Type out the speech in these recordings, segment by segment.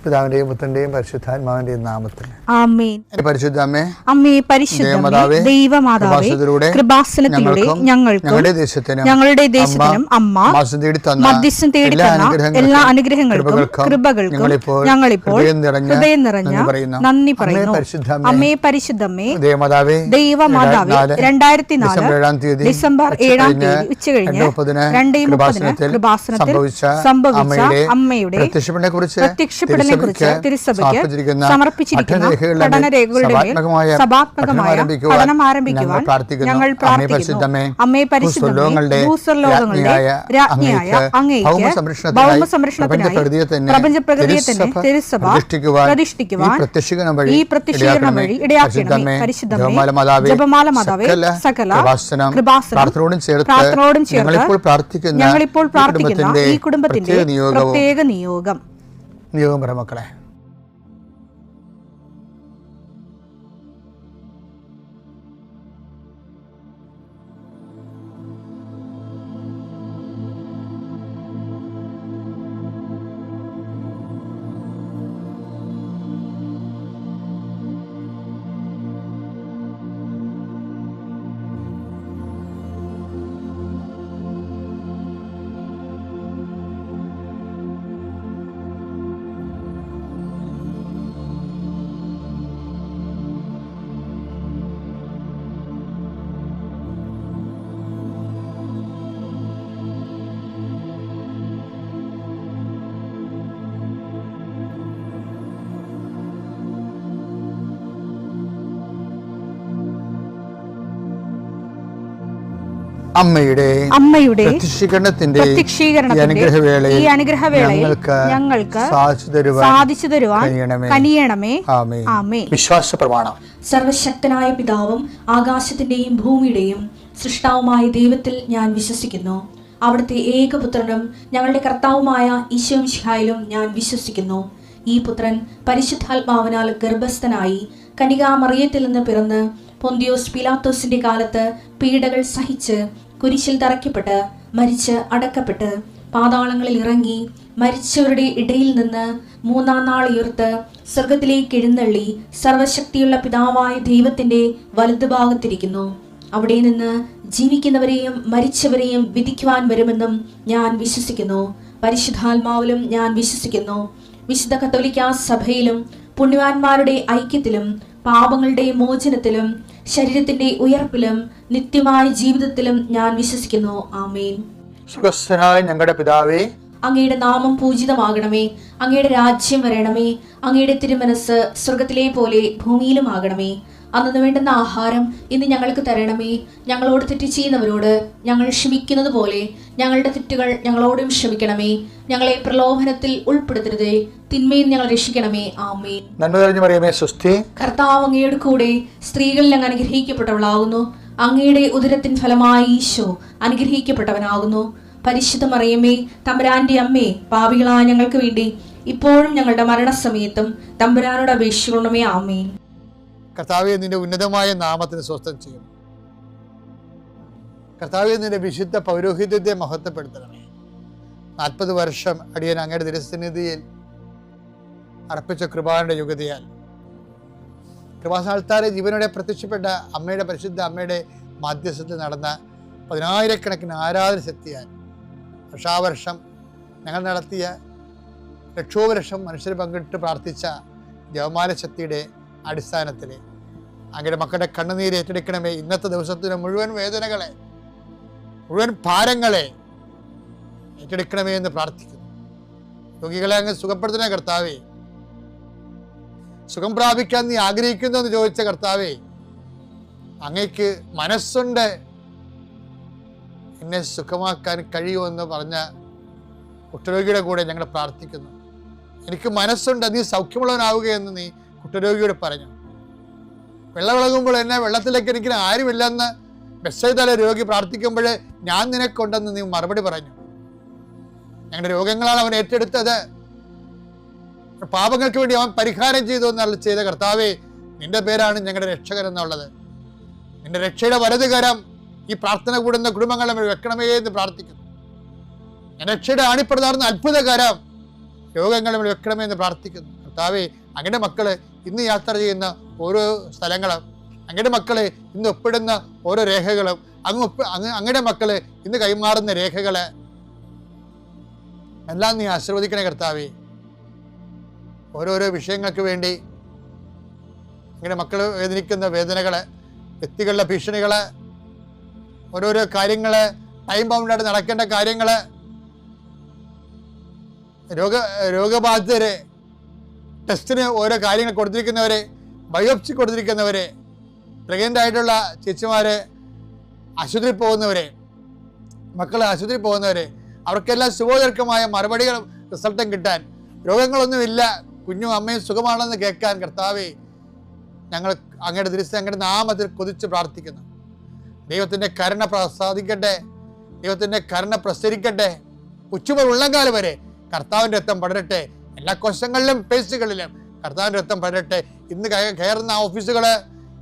പിതാവിന്റെയും പുത്രന്റെയും പരിശുദ്ധാത്മാവിന്റെയും നാമത്തിൽ ആമേൻ. പരിശുദ്ധ അമ്മേ, അമ്മേ പരിശുദ്ധമേ, ദൈവമാതാവേ, കൃപാസനത്തിലൂടെ ഞങ്ങളുടെ ദേശത്തിനും അമ്മ മധ്യസ്ഥം തേടി തന്ന എല്ലാ അനുഗ്രഹങ്ങൾക്കും കൃപകൾക്കും ഞങ്ങളിപ്പോൾ ഹൃദയം നിറഞ്ഞ നന്ദി പറയുന്നു. അമ്മേ പരിശുദ്ധമേ, ദൈവമാതാവേ, 2004 ഡിസംബർ 7 ഉച്ചകഴിഞ്ഞ് 2:30 കൃപാസനത്തിൽ സംഭവിച്ച അമ്മയുടെ പ്രത്യക്ഷപ്പെടലിനെ കുറിച്ച് തിരുസഭയ്ക്ക് സമർപ്പിച്ചിരിക്കുന്ന പഠനരേഖകളുടെ മേൽ സഭാത്മകമായ പഠനം ആരംഭിക്കുവാൻ ഞങ്ങൾ പ്രാർത്ഥിക്കുന്നു. അമ്മേ പരിശുദ്ധമേ, ഭൂസ്വർലോകങ്ങളുടെ രാജ്ഞിയായ അങ്ങേയ്ക്ക് ഭൗമസംരക്ഷണത്തിനായി പ്രപഞ്ചപ്രകൃതിയെ തന്നെ തിരുസഭ പ്രതിഷ്ഠിക്കുവാൻ ഈ പ്രത്യക്ഷീകരണം വഴി ഇടയാക്കണമേ. പരിശുദ്ധമേ, ജപമാല മാതാവേ, സകല കൃപാസനം പ്രാർത്ഥനയോടും ചേർത്ത് ഞങ്ങളിപ്പോൾ പ്രാർത്ഥിക്കുന്ന ഈ കുടുംബത്തിന്റെ പ്രത്യേക നിയോഗം മക്കളെ. അമ്മയുടെ പ്രത്യക്ഷീകരണത്തിന്റെ ഈ അനുഗ്രഹവേളയിൽ ഞങ്ങൾക്ക് സാധിച്ചു തരുവാൻ കനിയണമേ. ആമേൻ. വിശ്വാസ പ്രമാണം. സർവശക്തനായ പിതാവും ആകാശത്തിന്റെയും ഭൂമിയുടെയും സൃഷ്ടാവുമായ ദൈവത്തിൽ ഞാൻ വിശ്വസിക്കുന്നു. അവിടുത്തെ ഏകപുത്രനും ഞങ്ങളുടെ കർത്താവുമായ ഈശോ മിശിഹായിലും ഞാൻ വിശ്വസിക്കുന്നു. ഈ പുത്രൻ പരിശുദ്ധാത്മാവിനാൽ ഗർഭസ്ഥനായി കന്യകാമറിയത്തിൽ നിന്ന് പിറന്ന് പൊന്തിയോസ് പിലാത്തോസിന്റെ കാലത്ത് പീഡകൾ സഹിച്ച് കുരിശിൽ തറയ്ക്കപ്പെട്ട് മരിച്ച് അടക്കപ്പെട്ട് പാതാളങ്ങളിൽ ഇറങ്ങി മരിച്ചവരുടെ ഇടയിൽ നിന്ന് 3-ാം നാൾ ഉയർത്ത് സ്വർഗത്തിലേക്ക് എഴുന്നള്ളി സർവശക്തിയുള്ള പിതാവായ ദൈവത്തിന്റെ വലതുഭാഗത്തിരിക്കുന്നു. അവിടെ നിന്ന് ജീവിക്കുന്നവരെയും മരിച്ചവരെയും വിധിക്കുവാൻ വരുമെന്നും ഞാൻ വിശ്വസിക്കുന്നു. പരിശുദ്ധാത്മാവിലും ഞാൻ വിശ്വസിക്കുന്നു. വിശുദ്ധ കത്തോലിക്കാ സഭയിലും പുണ്യവാന്മാരുടെ ഐക്യത്തിലും പാപങ്ങളുടെ മോചനത്തിലും ശരീരത്തിന്റെ ഉയർപ്പിലും നിത്യമായ ജീവിതത്തിലും ഞാൻ വിശ്വസിക്കുന്നു. ആമേൻ. സുഖസ്ഥനായ ഞങ്ങളുടെ പിതാവേ, അങ്ങയുടെ നാമം പൂജിതമാകണമേ. അങ്ങയുടെ രാജ്യം വരണമേ. അങ്ങയുടെ തിരുമനസ് സ്വർഗത്തിലെ പോലെ ഭൂമിയിലും ആകണമേ. അന്നു വേണ്ടുന്ന ആഹാരം ഇന്ന് ഞങ്ങൾക്ക് തരണമേ. ഞങ്ങളോട് തെറ്റ് ചെയ്യുന്നവരോട് ഞങ്ങൾ ക്ഷമിക്കുന്നത് പോലെ ഞങ്ങളുടെ തെറ്റുകൾ ഞങ്ങളോടും ക്ഷമിക്കണമേ. ഞങ്ങളെ പ്രലോഭനത്തിൽ ഉൾപ്പെടുത്തരുതേ, തിന്മയിൽ ഞങ്ങൾ രക്ഷിക്കണമേ. ആമേൻ. നന്മ നിറഞ്ഞ മറിയമേ, സ്വസ്തി. കർത്താവ് അങ്ങയുടെ കൂടെ സ്ത്രീകളിൽ അങ്ങ് അനുഗ്രഹിക്കപ്പെട്ടവളാകുന്നു. അങ്ങയുടെ ഉദരത്തിൻ ഫലമായി ഈശോ അനുഗ്രഹിക്കപ്പെട്ടവനാകുന്നു. പരിശുദ്ധ മറിയമേ, തമ്പുരാന്റെ അമ്മേ, പാപികളായ ഞങ്ങൾക്ക് വേണ്ടി ഇപ്പോഴും ഞങ്ങളുടെ മരണസമയത്തും തമ്പുരാനോട് അപേക്ഷിക്കണമേ. ആമേൻ. കർത്താവേ, നിന്റെ ഉന്നതമായ നാമത്തിന് സ്വസ്ഥം ചെയ്യും. കർത്താവേ, നിന്റെ വിശുദ്ധ പൗരോഹിത്യത്തെ മഹത്വപ്പെടുത്തണമേ. 40 വർഷം അടിയൻ അങ്ങയുടെ തിരുസന്നിധിയിൽ അർപ്പിച്ച കൃപാന്റെ യുഗതിയാൽ കൃപാസ്ഥാനത്താരെ ജീവനോടെ പ്രത്യക്ഷപ്പെട്ട അമ്മയുടെ പരിശുദ്ധ അമ്മയുടെ മാധ്യസ്ഥത്തിൽ നടന്ന 10,000-കണക്കിന് ആരാധന ശക്തിയാൽ വർഷാവർഷം ഞങ്ങൾ നടത്തിയ ലക്ഷോപലക്ഷം മനുഷ്യർ പങ്കിട്ട് പ്രാർത്ഥിച്ച ജപമാല ശക്തിയുടെ അടിസ്ഥാനത്തിൽ അങ്ങയുടെ മക്കളുടെ കണ്ണുനീര് ഏറ്റെടുക്കണമേ. ഇന്നത്തെ ദിവസത്തിന് മുഴുവൻ വേദനകളെ, മുഴുവൻ ഭാരങ്ങളെ ഏറ്റെടുക്കണമേ എന്ന് പ്രാർത്ഥിക്കുന്നു. രോഗികളെ അങ്ങ് സുഖപ്പെടുത്തണേ കർത്താവേ. സുഖം പ്രാപിക്കാൻ നീ ആഗ്രഹിക്കുന്നു എന്ന് ചോദിച്ച കർത്താവേ, അങ്ങയ്ക്ക് മനസ്സുണ്ട് എന്നെ സുഖമാക്കാൻ കഴിയുമെന്ന് പറഞ്ഞ കുഷ്ഠരോഗിയുടെ കൂടെ ഞങ്ങൾ പ്രാർത്ഥിക്കുന്നു. എനിക്ക് മനസ്സുണ്ട്, നീ സൗഖ്യമുള്ളവനാവുകയെന്ന് നീ കുഷ്ഠരോഗിയോട് പറഞ്ഞു. വെള്ളമിളകുമ്പോൾ എന്നെ വെള്ളത്തിലേക്ക് എനിക്ക് ആരുമില്ലെന്ന് ബെത്സയിദയിലെ രോഗി പ്രാർത്ഥിക്കുമ്പോൾ ഞാൻ നിനക്കുണ്ടെന്ന് നീ മറുപടി പറഞ്ഞു. ഞങ്ങളുടെ രോഗങ്ങളാണ് അവൻ ഏറ്റെടുത്തത്. പാപങ്ങൾക്ക് വേണ്ടി അവൻ പരിഹാരം ചെയ്തു എന്നല്ല ചെയ്ത കർത്താവേ, നിന്റെ പേരാണ് ഞങ്ങളുടെ രക്ഷകൻ എന്നുള്ളത്. നിന്റെ രക്ഷയുടെ വലത് കരം ഈ പ്രാർത്ഥന കൂടുന്ന കുടുംബങ്ങളെ വെക്കണമേ എന്ന് പ്രാർത്ഥിക്കുന്നു. രക്ഷയുടെ ആണിപ്രതാർന്ന അത്ഭുത കരം രോഗങ്ങളും വെക്കണമെന്ന് പ്രാർത്ഥിക്കുന്നു. കർത്താവേ, അങ്ങയുടെ മക്കള് ഇന്ന് യാത്ര ചെയ്യുന്ന ഓരോ സ്ഥലങ്ങളും, അങ്ങയുടെ മക്കള് ഇന്ന് ഒപ്പിടുന്ന ഓരോ രേഖകളും, അങ്ങയുടെ മക്കള് ഇന്ന് കൈമാറുന്ന രേഖകള് എല്ലാം നീ ആശീർവദിക്കണേ കർത്താവേ. ഓരോരോ വിഷയങ്ങൾക്ക് വേണ്ടി അങ്ങയുടെ മക്കൾ വേദനിക്കുന്ന വേദനകള്, വ്യക്തികളുടെ ഭീഷണികള്, ഓരോരോ കാര്യങ്ങള്, ടൈം ബൗണ്ടായിട്ട് നടക്കേണ്ട കാര്യങ്ങള്, രോഗബാധിതരെ, ടെസ്റ്റിന് ഓരോ കാര്യങ്ങൾ കൊടുത്തിരിക്കുന്നവരെ, ബയോപ്സി കൊടുത്തിരിക്കുന്നവരെ, പ്രഗ്നൻ്റ് ആയിട്ടുള്ള ചേച്ചിമാരെ, ആശുപത്രിയിൽ പോകുന്നവരെ, മക്കൾ ആശുപത്രിയിൽ പോകുന്നവരെ, അവർക്കെല്ലാം ശുഭോദർക്കമായ മറുപടികളും റിസൾട്ടും കിട്ടാൻ, രോഗങ്ങളൊന്നുമില്ല, കുഞ്ഞും അമ്മയും സുഖമാണെന്ന് കേൾക്കാൻ കർത്താവേ, ഞങ്ങൾ അങ്ങയുടെ ദിവസം അങ്ങയുടെ നാമത്തിൽ കൊതിച്ച് പ്രാർത്ഥിക്കുന്നു. ദൈവത്തിൻ്റെ കരുണ പ്രസാദിക്കട്ടെ, ദൈവത്തിൻ്റെ കരുണ പ്രസരിക്കട്ടെ. ഉച്ചമുതൽ ഉള്ളംകാലം വരെ കർത്താവിൻ്റെ രക്തം പടരട്ടെ. എല്ലാ കോശങ്ങളിലും പേശികളിലും കർത്താവിൻ്റെ രക്തം പടരട്ടെ. ഇന്ന് കയറുന്ന ഓഫീസുകൾ,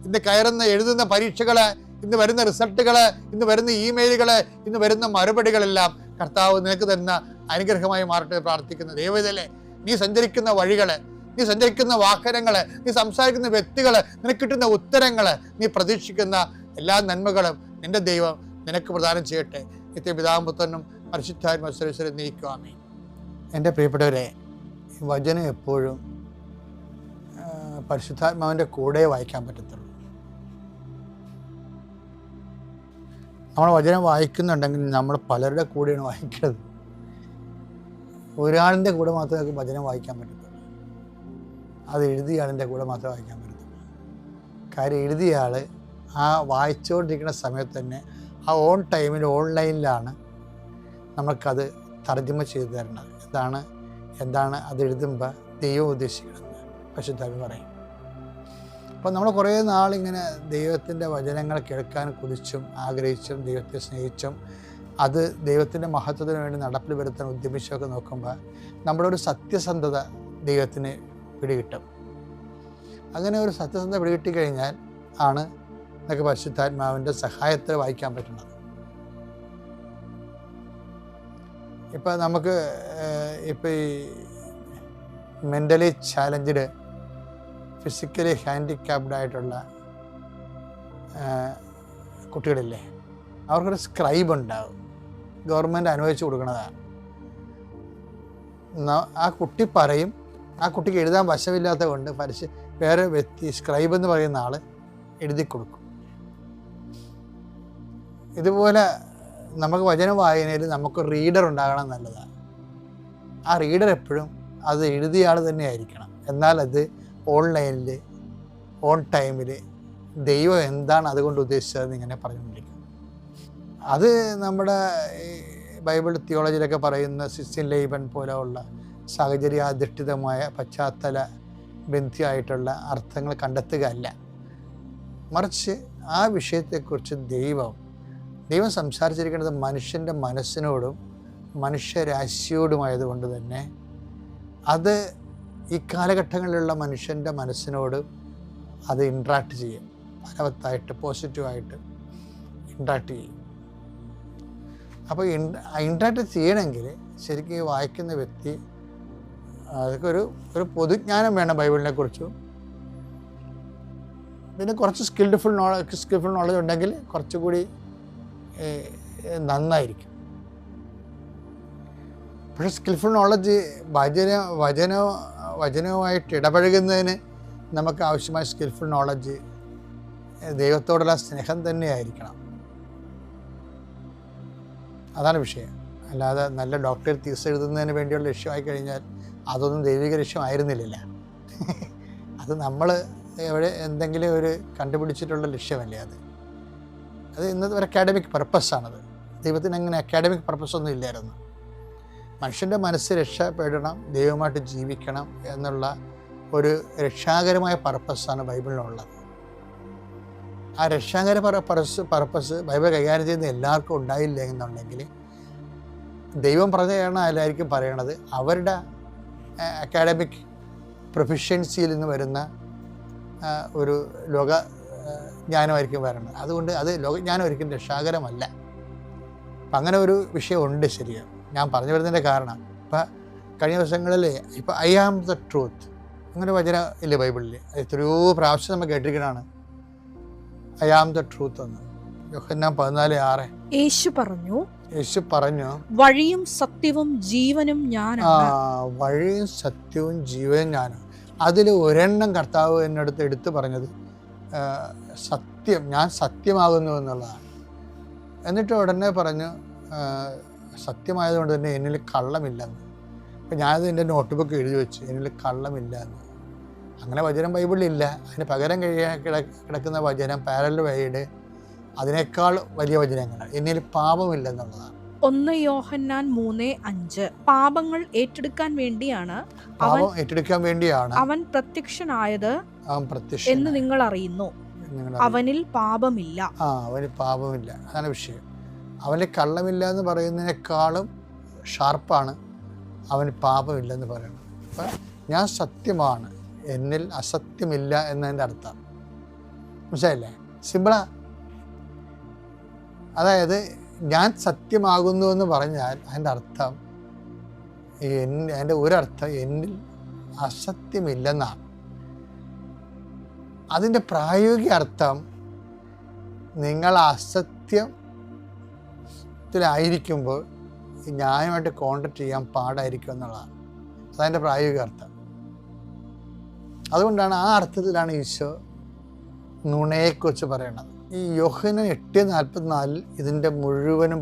ഇന്ന് എഴുതുന്ന പരീക്ഷകൾ, ഇന്ന് വരുന്ന റിസൾട്ടുകൾ, ഇന്ന് വരുന്ന ഇമെയിലുകൾ, ഇന്ന് വരുന്ന മറുപടികളെല്ലാം കർത്താവ് നിനക്ക് തരുന്ന അനുഗ്രഹമായി മാറട്ടെ പ്രാർത്ഥിക്കുന്നു. ദൈവത്തിലെ നീ സഞ്ചരിക്കുന്ന വഴികൾ, നീ സഞ്ചരിക്കുന്ന വാഹനങ്ങൾ, നീ സംസാരിക്കുന്ന വ്യക്തികൾ, നിനക്ക് കിട്ടുന്ന ഉത്തരങ്ങൾ, നീ പ്രതീക്ഷിക്കുന്ന എല്ലാ നന്മകളും നിന്റെ ദൈവം നിനക്ക് പ്രദാനം ചെയ്യട്ടെ. നിത്യപിതാവും പുത്രനും പരിശുദ്ധാത്മാവിനെ നീക്കുവാമേ. എൻ്റെ പ്രിയപ്പെട്ടവരെ, വചനം എപ്പോഴും പരിശുദ്ധാത്മാവിൻ്റെ കൂടെ വായിക്കാൻ പറ്റത്തുള്ളൂ. നമ്മൾ വചനം വായിക്കുന്നുണ്ടെങ്കിൽ നമ്മൾ പലരുടെ കൂടെയാണ് വായിക്കുന്നത്. ഒരാളിൻ്റെ കൂടെ മാത്രമേ നമുക്ക് വചനം വായിക്കാൻ പറ്റത്തുള്ളൂ. അത് എഴുതിയ ആളിൻ്റെ കൂടെ മാത്രമേ വായിക്കാൻ പറ്റത്തുള്ളൂ. കാര്യം എഴുതിയ ആൾ ആ വായിച്ചുകൊണ്ടിരിക്കുന്ന സമയത്ത് തന്നെ ആ ഓൺ ടൈമിൽ ഓൺലൈനിലാണ് നമുക്കത് തർജ്ജമ ചെയ്തു തരുന്നത്. എന്താണ് അത് എഴുതുമ്പോൾ ദൈവം ഉദ്ദേശിക്കണമെന്ന് പരിശുദ്ധാത്മാവ് പറയും. അപ്പോൾ നമ്മൾ കുറേ നാളിങ്ങനെ ദൈവത്തിൻ്റെ വചനങ്ങൾ കേൾക്കാൻ കുതിച്ചും ആഗ്രഹിച്ചും ദൈവത്തെ സ്നേഹിച്ചും അത് ദൈവത്തിൻ്റെ മഹത്വത്തിന് വേണ്ടി നടപ്പിൽ വരുത്താൻ ഉദ്യമിച്ചൊക്കെ നോക്കുമ്പോൾ നമ്മുടെ ഒരു സത്യസന്ധത ദൈവത്തിന് പിടികിട്ടും. അങ്ങനെ ഒരു സത്യസന്ധത പിടികിട്ടിക്കഴിഞ്ഞാൽ ആണ് നമുക്ക് പരിശുദ്ധാത്മാവിൻ്റെ സഹായത്തിൽ വായിക്കാൻ പറ്റുന്നത്. ഇപ്പം നമുക്ക് ഇപ്പം ഈ മെൻ്റലി ചാലഞ്ച്ഡ്, ഫിസിക്കലി ഹാൻഡിക്യാപ്ഡ് ആയിട്ടുള്ള കുട്ടികളില്ലേ, അവർക്കൊരു സ്ക്രൈബ് ഉണ്ടാവും, ഗവൺമെൻറ് അനുവദിച്ചു കൊടുക്കുന്നതാണ്. ആ കുട്ടി പറയും, ആ കുട്ടിക്ക് എഴുതാൻ വശമില്ലാത്ത കൊണ്ട് വേറെ വ്യക്തി സ്ക്രൈബ് എന്ന് പറയുന്ന ആൾ എഴുതി കൊടുക്കും. ഇതുപോലെ നമുക്ക് വചന വായനയിൽ നമുക്ക് റീഡർ ഉണ്ടാകണം നല്ലതാണ്. ആ റീഡർ എപ്പോഴും അത് എഴുതിയ ആൾ തന്നെ ആയിരിക്കണം. എന്നാൽ അത് ഓൺലൈനിൽ ഓൺ ടൈമിൽ ദൈവം എന്താണ് അതുകൊണ്ട് ഉദ്ദേശിച്ചതെന്ന് ഇങ്ങനെ പറഞ്ഞുകൊണ്ടിരിക്കും. അത് നമ്മുടെ ബൈബിൾ തിയോളജിയിലൊക്കെ പറയുന്ന സിസിൻ ലൈബൻ പോലെയുള്ള സാഹചര്യാധിഷ്ഠിതമായ പശ്ചാത്തല ബന്ധിയായിട്ടുള്ള അർത്ഥങ്ങൾ കണ്ടെത്തുക അല്ല, മറിച്ച് ആ വിഷയത്തെക്കുറിച്ച് ദൈവം സംസാരിച്ചിരിക്കുന്നത് മനുഷ്യൻ്റെ മനസ്സിനോടും മനുഷ്യരാശിയോടുമായതുകൊണ്ട് തന്നെ അത് ഈ കാലഘട്ടങ്ങളിലുള്ള മനുഷ്യൻ്റെ മനസ്സിനോട് അത് ഇൻട്രാക്ട് ചെയ്യും, ഫലവത്തായിട്ട് പോസിറ്റീവായിട്ട് ഇൻട്രാക്ട് ചെയ്യും. അപ്പോൾ ഇൻട്രാക്ട് ചെയ്യണമെങ്കിൽ ശരിക്കും വായിക്കുന്ന വ്യക്തി അതൊക്കെ ഒരു പൊതുജ്ഞാനം വേണം ബൈബിളിനെ കുറിച്ചും. പിന്നെ കുറച്ച് സ്കിൽഫുൾ നോളജ് ഉണ്ടെങ്കിൽ കുറച്ചുകൂടി നന്നായിരിക്കും. പക്ഷേ സ്കിൽഫുൾ നോളജ് വചനവുമായിട്ട് ഇടപഴകുന്നതിന് നമുക്ക് ആവശ്യമായ സ്കിൽഫുൾ നോളജ് ദൈവത്തോടുള്ള സ്നേഹം തന്നെയായിരിക്കണം. അതാണ് വിഷയം. അല്ലാതെ നല്ല ഡോക്ടറേറ്റ് തീസിസ് എഴുതുന്നതിന് വേണ്ടിയുള്ള ലക്ഷ്യമായി കഴിഞ്ഞാൽ അതൊന്നും ദൈവിക ലക്ഷ്യമായിരുന്നില്ല. അത് നമ്മൾ എന്തെങ്കിലും ഒരു കണ്ടുപിടിച്ചിട്ടുള്ള ലക്ഷ്യമല്ലേ അത് ഇന്നത്തെ ഒരു അക്കാഡമിക് പർപ്പസാണത്. ദൈവത്തിന് അങ്ങനെ അക്കാഡമിക് പർപ്പസൊന്നും ഇല്ലായിരുന്നു. മനുഷ്യൻ്റെ മനസ്സ് രക്ഷപ്പെടണം, ദൈവമായിട്ട് ജീവിക്കണം എന്നുള്ള ഒരു രക്ഷാകരമായ പർപ്പസാണ് ബൈബിളിലുള്ളത്. ആ രക്ഷാകര പർപ്പസ് ബൈബിൾ കൈകാര്യം ചെയ്യുന്ന എല്ലാവർക്കും ഉണ്ടായില്ല എന്നുണ്ടെങ്കിൽ ദൈവം പറഞ്ഞാണ് അതിലായിരിക്കും പറയണത്. അവരുടെ അക്കാഡമിക് പ്രൊഫിഷ്യൻസിയിൽ നിന്ന് വരുന്ന ഒരു ലോക ജ്ഞാനമായിരിക്കും വരണത്. അതുകൊണ്ട് അത് ലോകജ്ഞാനം ഒരിക്കലും രക്ഷാകരമല്ല. അപ്പം അങ്ങനെ ഒരു വിഷയമുണ്ട്. ശരിയാണ്. ഞാൻ പറഞ്ഞു വരുന്നതിൻ്റെ കാരണം ഇപ്പം കഴിഞ്ഞ ദിവസങ്ങളിൽ ഇപ്പോൾ ഐ ആം ദ ട്രൂത്ത് അങ്ങനെ വചനം ഇല്ലേ ബൈബിളിൽ, എത്രയോ പ്രാവശ്യം നമ്മൾ കേട്ടിരിക്കണതാണ് ഐ ആം ദ ട്രൂത്ത് എന്ന്. യോഹന്നാൻ 14:6 യേശു പറഞ്ഞു വഴിയും സത്യവും ജീവനും ഞാനാണ്. വഴിയും സത്യവും ജീവനും ഞാനാണ്. അതിൽ ഒരെണ്ണം കർത്താവ് എന്നടുത്ത് എടുത്തു പറഞ്ഞത് സത്യം, ഞാൻ സത്യമാകുന്നു എന്നുള്ളതാണ്. എന്നിട്ട് ഉടനെ പറഞ്ഞു സത്യമായതുകൊണ്ട് തന്നെ എന്നിൽ കള്ളമില്ലെന്ന്. അപ്പം ഞാനത് എൻ്റെ നോട്ട് ബുക്ക് എഴുതി വെച്ചു, എന്നിൽ കള്ളമില്ല എന്ന്. അങ്ങനെ വചനം ബൈബിളിലില്ല. അതിന് പകരം കിടക്കുന്ന വചനം പാരലൽ വഴിയുടെ അതിനേക്കാൾ വലിയ വചനങ്ങളാണ്. എന്നിൽ പാപമില്ലെന്നുള്ളതാണ്. 1 യോഹന്നാൻ 3:5 പാപങ്ങൾ ഏറ്റെടുക്കാൻ വേണ്ടിയാണ് അവൻ പ്രത്യക്ഷനായത് എന്ന് നിങ്ങൾ അറിയുന്നു. അവനിൽ പാപമില്ല. അവന് പാപമില്ല, അതാണ് വിഷയം. അവന് കള്ളമില്ല എന്ന് പറയുന്നതിനേക്കാളും ഷാർപ്പാണ് അവന് പാപമില്ലെന്ന് പറയുന്നത്. അപ്പം ഞാൻ സത്യമാണ്, എന്നിൽ അസത്യമില്ല എന്നതിൻ്റെ അർത്ഥം മനസ്സിലായില്ലേ? സിമ്പിളാ. അതായത് ഞാൻ സത്യമാകുന്നു എന്ന് പറഞ്ഞാൽ അതിൻ്റെ അർത്ഥം, അതിൻ്റെ ഒരർത്ഥം എന്നിൽ അസത്യമില്ലെന്നാണ്. അതിൻ്റെ പ്രായോഗിക അർത്ഥം നിങ്ങൾ അസത്യത്തിലായിരിക്കുമ്പോൾ ന്യായമായിട്ട് കോണ്ടാക്ട് ചെയ്യാൻ പാടായിരിക്കും എന്നുള്ളതാണ്. അതതിൻ്റെ പ്രായോഗിക അർത്ഥം. അതുകൊണ്ടാണ് ആ അർത്ഥത്തിലാണ് ഈശോ നുണയെക്കുറിച്ച് പറയണത്. ഈ യോഹന്നാൻ 8:44 ഇതിൻ്റെ മുഴുവനും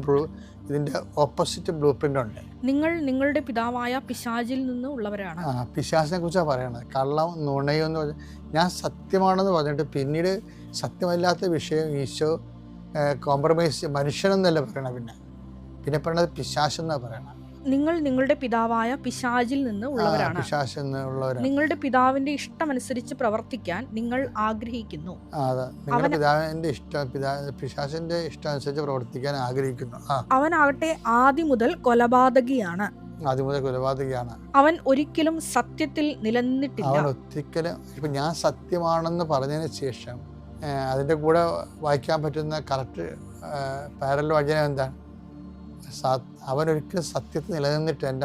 ഇതിൻ്റെ ഓപ്പോസിറ്റ് ബ്ലൂ പ്രിൻ്റ് ഉണ്ട്. നിങ്ങൾ നിങ്ങളുടെ പിതാവായ പിശാചിൽ നിന്ന് ഉള്ളവരാണ്. പിശാചിനെ കുറിച്ചാണ് പറയണത്. കള്ളം നുണയോ എന്ന് പറഞ്ഞാൽ ഞാൻ സത്യമാണെന്ന് പറഞ്ഞിട്ട് പിന്നീട് സത്യമല്ലാത്ത വിഷയം ഈശോ കോംപ്രമൈസ് മനുഷ്യനെന്നല്ല പറയണത്. പിന്നെ പറയണത് പിശാചെന്നാണ് പറയണത്. നിങ്ങൾ നിങ്ങളുടെ പിതാവായ പിശാചിൽ നിന്ന് ഉള്ളവരാണ്. നിങ്ങളുടെ പിതാവിന്റെ ഇഷ്ടമനുസരിച്ച് പ്രവർത്തിക്കാൻ നിങ്ങൾ ആഗ്രഹിക്കുന്നു. പിശാചിന്റെ ഇഷ്ടമനുസരിച്ച് പ്രവർത്തിക്കാൻ ആഗ്രഹിക്കുന്നു. അവനാകട്ടെ ആദ്യം മുതൽ കൊലപാതകിയാണ്. അവൻ ഒരിക്കലും സത്യത്തിൽ നിലനിന്നിട്ടില്ല. ഇപ്പൊ ഞാൻ സത്യമാണെന്ന് പറഞ്ഞതിന് ശേഷം അതിന്റെ കൂടെ വായിക്കാൻ പറ്റുന്ന കറക്റ്റ് പാരലൽ വചനം എന്താണ്? അവനൊരിക്കലും സത്യത്തിൽ നിലനിന്നിട്ടില്ല.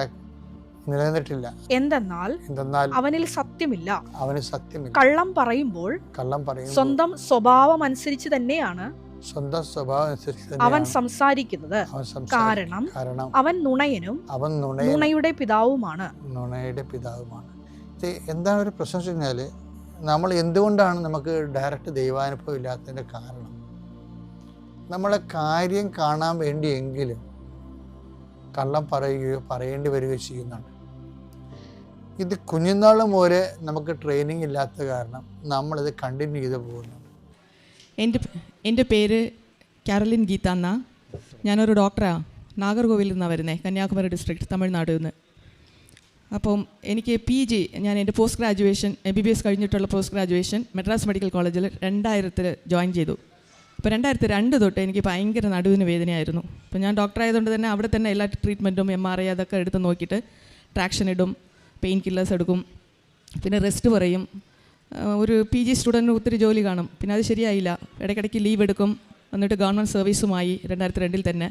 എന്തെന്നാൽ അവനിൽ സത്യമില്ല. അവന് സത്യമില്ല. കള്ളം പറയുമ്പോൾ സ്വന്തം സ്വഭാവം അനുസരിച്ച് തന്നെയാണ് അവൻ സംസാരിക്കുന്നത്. കാരണം അവൻ നുണയനും നുണയുടെ പിതാവുമാണ്. എന്താണ് ഒരു പ്രശ്നം വെച്ച് കഴിഞ്ഞാൽ, നമ്മൾ എന്തുകൊണ്ടാണ് നമുക്ക് ഡയറക്റ്റ് ദൈവാനുഭവം ഇല്ലാത്തതിൻ്റെ കാരണം, നമ്മളെ കാര്യം കാണാൻ വേണ്ടിയെങ്കിലും കള്ളം പറയുകയോ പറയേണ്ടി വരികയോ ചെയ്യുന്നുണ്ട്. ഇത് കുഞ്ഞുനാൾ മുതലേ നമുക്ക് ട്രെയിനിങ് ഇല്ലാത്ത കാരണം നമ്മളിത് കണ്ടിന്യൂ ചെയ്ത് പോകുന്നു. എൻ്റെ പേര് കാരലിൻ ഗീത എന്നാ. ഞാനൊരു ഡോക്ടറാണ്. നാഗർകോവിലിൽ നിന്നാണ് വരുന്നത്, കന്യാകുമാരി ഡിസ്ട്രിക്ട്, തമിഴ്നാട് നിന്ന്. അപ്പം എനിക്ക് PG, ഞാൻ എൻ്റെ പോസ്റ്റ് ഗ്രാജുവേഷൻ MBBS കഴിഞ്ഞിട്ടുള്ള പോസ്റ്റ് ഗ്രാജുവേഷൻ മദ്രാസ് മെഡിക്കൽ കോളേജിൽ 2000 ജോയിൻ ചെയ്തു. അപ്പോൾ 2002 തൊട്ട് എനിക്ക് ഭയങ്കര നടുവിന് വേദനയായിരുന്നു. അപ്പോൾ ഞാൻ ഡോക്ടറായതുകൊണ്ട് തന്നെ അവിടെ തന്നെ എല്ലാ ട്രീറ്റ്മെൻറ്റും MRI അതൊക്കെ എടുത്ത് നോക്കിയിട്ട് ട്രാക്ഷൻ ഇടും, പെയിൻ കില്ലേഴ്സ് എടുക്കും, പിന്നെ റെസ്റ്റ് പറയും. ഒരു PG സ്റ്റുഡൻറ്റിന് ഒത്തിരി ജോലി കാണും. പിന്നെ അത് ശരിയായില്ല, ഇടയ്ക്കിടയ്ക്ക് ലീവ് എടുക്കും. എന്നിട്ട് ഗവൺമെൻറ് സർവീസുമായി 2002 തന്നെ.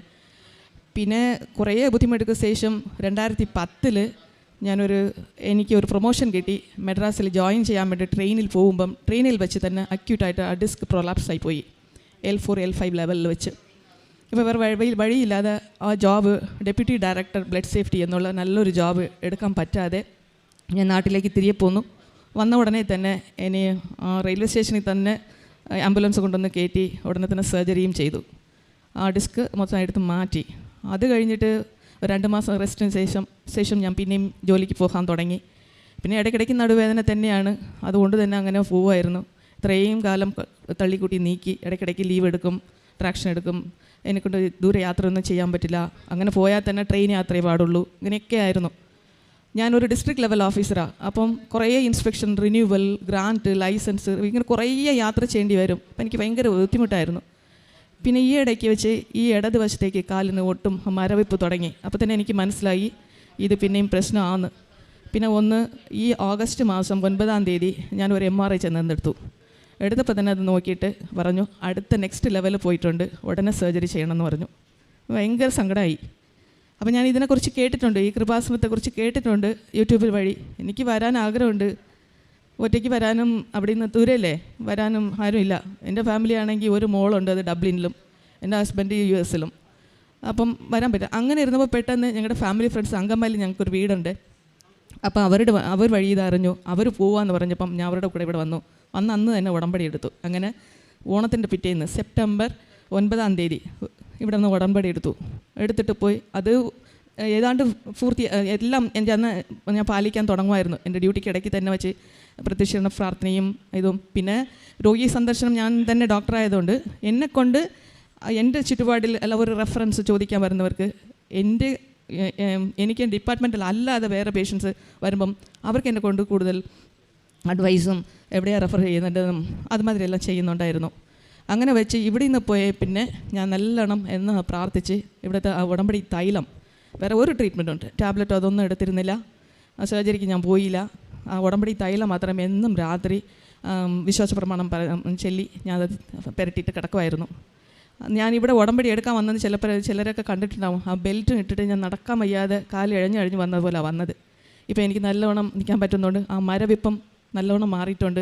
പിന്നെ കുറേ ബുദ്ധിമുട്ടുക്ക് ശേഷം 2010 എനിക്കൊരു പ്രൊമോഷൻ കിട്ടി. മദ്രാസിൽ ജോയിൻ ചെയ്യാൻ വേണ്ടി ട്രെയിനിൽ വെച്ച് തന്നെ അക്യൂട്ടായിട്ട് ആ ഡിസ്ക് പ്രൊലാപ്സ് ആയിപ്പോയി, L4 L5 ലെവലിൽ വെച്ച്. ഇപ്പോൾ വേറെ വഴിയില്ലാതെ ആ job deputy director blood safety എന്നുള്ള നല്ലൊരു ജോബ് എടുക്കാൻ പറ്റാതെ ഞാൻ നാട്ടിലേക്ക് തിരികെ പോന്നു. വന്ന ഉടനെ തന്നെ ഇനി റെയിൽവേ സ്റ്റേഷനിൽ തന്നെ ആംബുലൻസ് കൊണ്ടുവന്ന് കയറ്റി ഉടനെ തന്നെ സർജറിയും ചെയ്തു. ആ ഡിസ്ക് മൊത്തം എടുത്ത് മാറ്റി. അത് കഴിഞ്ഞിട്ട് 2 മാസം റെസ്റ്റിന് ശേഷം ഞാൻ പിന്നെയും ജോലിക്ക് പോകാൻ തുടങ്ങി. പിന്നെ ഇടയ്ക്കിടയ്ക്ക് നടുവേദന തന്നെയാണ്, അതുകൊണ്ട് തന്നെ അങ്ങനെ പോവുമായിരുന്നു. ഇത്രയും കാലം തള്ളിക്കൂട്ടി നീക്കി ഇടയ്ക്കിടയ്ക്ക് ലീവ് എടുക്കും, ട്രാക്ഷൻ എടുക്കും. എന്നെക്കൊണ്ട് ദൂരെ യാത്രയൊന്നും ചെയ്യാൻ പറ്റില്ല. അങ്ങനെ പോയാൽ തന്നെ ട്രെയിൻ യാത്രയേ പാടുള്ളൂ. ഇങ്ങനെയൊക്കെ ആയിരുന്നു. ഞാനൊരു ഡിസ്ട്രിക്ട് ലെവൽ ഓഫീസറാണ്. അപ്പം കുറേ ഇൻസ്പെക്ഷൻ, റിന്യൂവൽ, ഗ്രാൻറ്റ്, ലൈസൻസ്, ഇങ്ങനെ കുറേ യാത്ര ചെയ്യേണ്ടി വരും. അപ്പം എനിക്ക് ഭയങ്കര ബുദ്ധിമുട്ടായിരുന്നു. പിന്നെ ഈ ഇടയ്ക്ക് വെച്ച് ഈ ഇടതുവശത്തേക്ക് കാലിന് ഒട്ടും മരവിപ്പ് തുടങ്ങി. അപ്പോൾ തന്നെ എനിക്ക് മനസ്സിലായി ഇത് പിന്നെയും പ്രശ്നമാണ്. പിന്നെ ഈ ഓഗസ്റ്റ് മാസം 9-ാം തീയതി ഞാനൊരു MRI എടുത്തപ്പോൾ തന്നെ അത് നോക്കിയിട്ട് പറഞ്ഞു അടുത്ത നെക്സ്റ്റ് ലെവൽ പോയിട്ടുണ്ട്, ഉടനെ സർജറി ചെയ്യണമെന്ന് പറഞ്ഞു. ഭയങ്കര സങ്കടമായി. അപ്പോൾ ഞാൻ ഇതിനെക്കുറിച്ച് കേട്ടിട്ടുണ്ട്, ഈ കൃപാസനത്തെക്കുറിച്ച് കേട്ടിട്ടുണ്ട് യൂട്യൂബിൽ വഴി. എനിക്ക് വരാൻ ആഗ്രഹമുണ്ട്. ഒറ്റയ്ക്ക് വരാനും അവിടെ നിന്ന് ദൂരല്ലേ, വരാനും ആരുമില്ല. എൻ്റെ ഫാമിലി ആണെങ്കിൽ ഒരു മോളുണ്ട്, അത് ഡബ്ലിനിലും, എൻ്റെ ഹസ്ബൻഡ് US-ലും. അപ്പം വരാൻ പറ്റും. അങ്ങനെ ഇരുന്നപ്പോൾ പെട്ടെന്ന് ഞങ്ങളുടെ ഫാമിലി ഫ്രണ്ട്സ് അങ്കമാലിയിൽ ഞങ്ങൾക്കൊരു വീടുണ്ട്. അപ്പോൾ അവർ വഴി ഇതറിഞ്ഞു, അവർ പോവാന്ന് പറഞ്ഞപ്പം ഞാൻ അവരുടെ കൂടെ ഇവിടെ വന്നു. അന്ന് തന്നെ ഉടമ്പടി എടുത്തു. അങ്ങനെ ഓണത്തിൻ്റെ പിറ്റേന്ന് സെപ്റ്റംബർ 9 ഇവിടെ നിന്ന് ഉടമ്പടി എടുത്തിട്ട് പോയി. അത് ഏതാണ്ട് എല്ലാം എൻ്റെ അന്ന് ഞാൻ പാലിക്കാൻ തുടങ്ങുമായിരുന്നു. എൻ്റെ ഡ്യൂട്ടിക്ക് ഇടയ്ക്ക് തന്നെ വെച്ച് പ്രത്യക്ഷീകരണ പ്രാർത്ഥനയും ഇതും. പിന്നെ രോഗി സന്ദർശനം ഞാൻ തന്നെ ഡോക്ടറായതുകൊണ്ട് എന്നെക്കൊണ്ട് എൻ്റെ ചുറ്റുപാടിൽ അല്ല ഒരു റെഫറൻസ് ചോദിക്കാൻ വരുന്നവർക്ക് എനിക്ക് ഡിപ്പാർട്ട്മെൻറ്റിൽ അല്ലാതെ വേറെ പേഷ്യൻസ് വരുമ്പം അവർക്ക് എന്നെ കൊണ്ട് കൂടുതൽ അഡ്വൈസും എവിടെയാണ് റെഫർ ചെയ്യുന്നുണ്ടെന്നും അതുമാതിരിയെല്ലാം ചെയ്യുന്നുണ്ടായിരുന്നു. അങ്ങനെ വെച്ച് ഇവിടെ നിന്ന് പോയ പിന്നെ ഞാൻ നല്ലോണം എന്ന് പ്രാർത്ഥിച്ച് ഇവിടുത്തെ ഉടമ്പടി തൈലം, വേറെ ഒരു ട്രീറ്റ്മെൻ്റ് ഉണ്ട്, ടാബ്ലറ്റ് അതൊന്നും എടുത്തിരുന്നില്ല, സർജറിക്ക് ഞാൻ പോയില്ല. ആ ഉടമ്പടി തൈലം മാത്രം എന്നും രാത്രി വിശ്വാസ പ്രമാണം ചൊല്ലി ഞാനത് പുരട്ടിയിട്ട് കിടക്കുമായിരുന്നു. ഞാനിവിടെ ഉടമ്പടി എടുക്കാൻ വന്നത് ചിലരൊക്കെ കണ്ടിട്ടുണ്ടാവും. ആ ബെൽറ്റ് ഇട്ടിട്ട് ഞാൻ നടക്കാൻ വയ്യാതെ കാല് ഇഴഞ്ഞ് വന്നത് പോലെ വന്നത്. ഇപ്പോൾ എനിക്ക് നല്ലവണ്ണം നിൽക്കാൻ പറ്റുന്നുണ്ട്. ആ മരവിപ്പം നല്ലവണ്ണം മാറിയിട്ടുണ്ട്.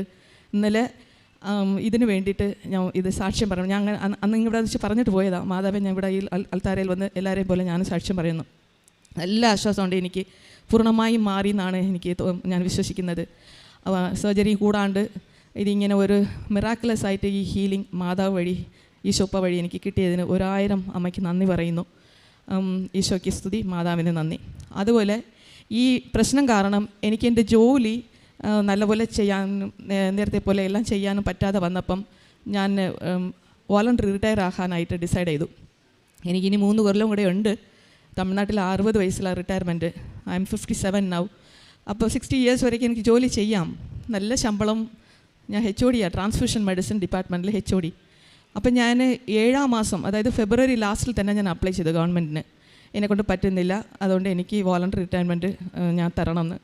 ഇന്നലെ ഇതിന് വേണ്ടിയിട്ട് ഞാൻ ഇത് സാക്ഷ്യം പറഞ്ഞു. ഞാൻ അന്ന് ഇവിടെ വെച്ച് പറഞ്ഞിട്ട് പോയതാണ്. മാതാവേ, ഞാൻ ഇവിടെ ഈ അൽത്താരയിൽ വന്ന് എല്ലാവരെയും പോലെ ഞാൻ സാക്ഷ്യം പറയുന്നു. നല്ല ആശ്വാസമുണ്ട്. എനിക്ക് പൂർണ്ണമായും മാറി എന്നാണ് ഞാൻ വിശ്വസിക്കുന്നത്. സർജറി കൂടാണ്ട് ഇതിങ്ങനെ ഒരു മിറാക്കുലസ് ആയിട്ട് ഈ ഹീലിംഗ് മാതാവ് വഴി ഈശോപ്പ വഴി എനിക്ക് കിട്ടിയതിന് 1000 അമ്മയ്ക്ക് നന്ദി പറയുന്നു. ഈശോയ്ക്ക് സ്തുതി, മാതാവിന് നന്ദി. അതുപോലെ ഈ പ്രശ്നം കാരണം എനിക്ക് എൻ്റെ ജോലി നല്ലപോലെ ചെയ്യാനും നേരത്തെ പോലെ എല്ലാം ചെയ്യാനും പറ്റാതെ വന്നപ്പം ഞാൻ വോളണ്ടറി റിട്ടയർ ആകാനായിട്ട് ഡിസൈഡ് ചെയ്തു. എനിക്കിനി 3 കൊല്ലം കൂടെ ഉണ്ട്. തമിഴ്നാട്ടിൽ 60 വയസ്സിലാണ് റിട്ടയർമെൻറ്റ്. I M 57 now. അപ്പോൾ 60 ഇയേഴ്സ് വരേക്കും എനിക്ക് ജോലി ചെയ്യാം. നല്ല ശമ്പളം. ഞാൻ HOD ട്രാൻസ്ഫ്യൂഷൻ മെഡിസിൻ ഡിപ്പാർട്ട്മെൻറ്റിൽ HOD. അപ്പം ഞാൻ 7-ാം മാസം, അതായത് ഫെബ്രുവരി ലാസ്റ്റിൽ തന്നെ ഞാൻ അപ്ലൈ ചെയ്തു ഗവൺമെൻറ്റിന്. എന്നെക്കൊണ്ട് പറ്റുന്നില്ല, അതുകൊണ്ട് എനിക്ക് വോളണ്ടറി റിട്ടയർമെൻറ്റ് ഞാൻ തരണമെന്ന്.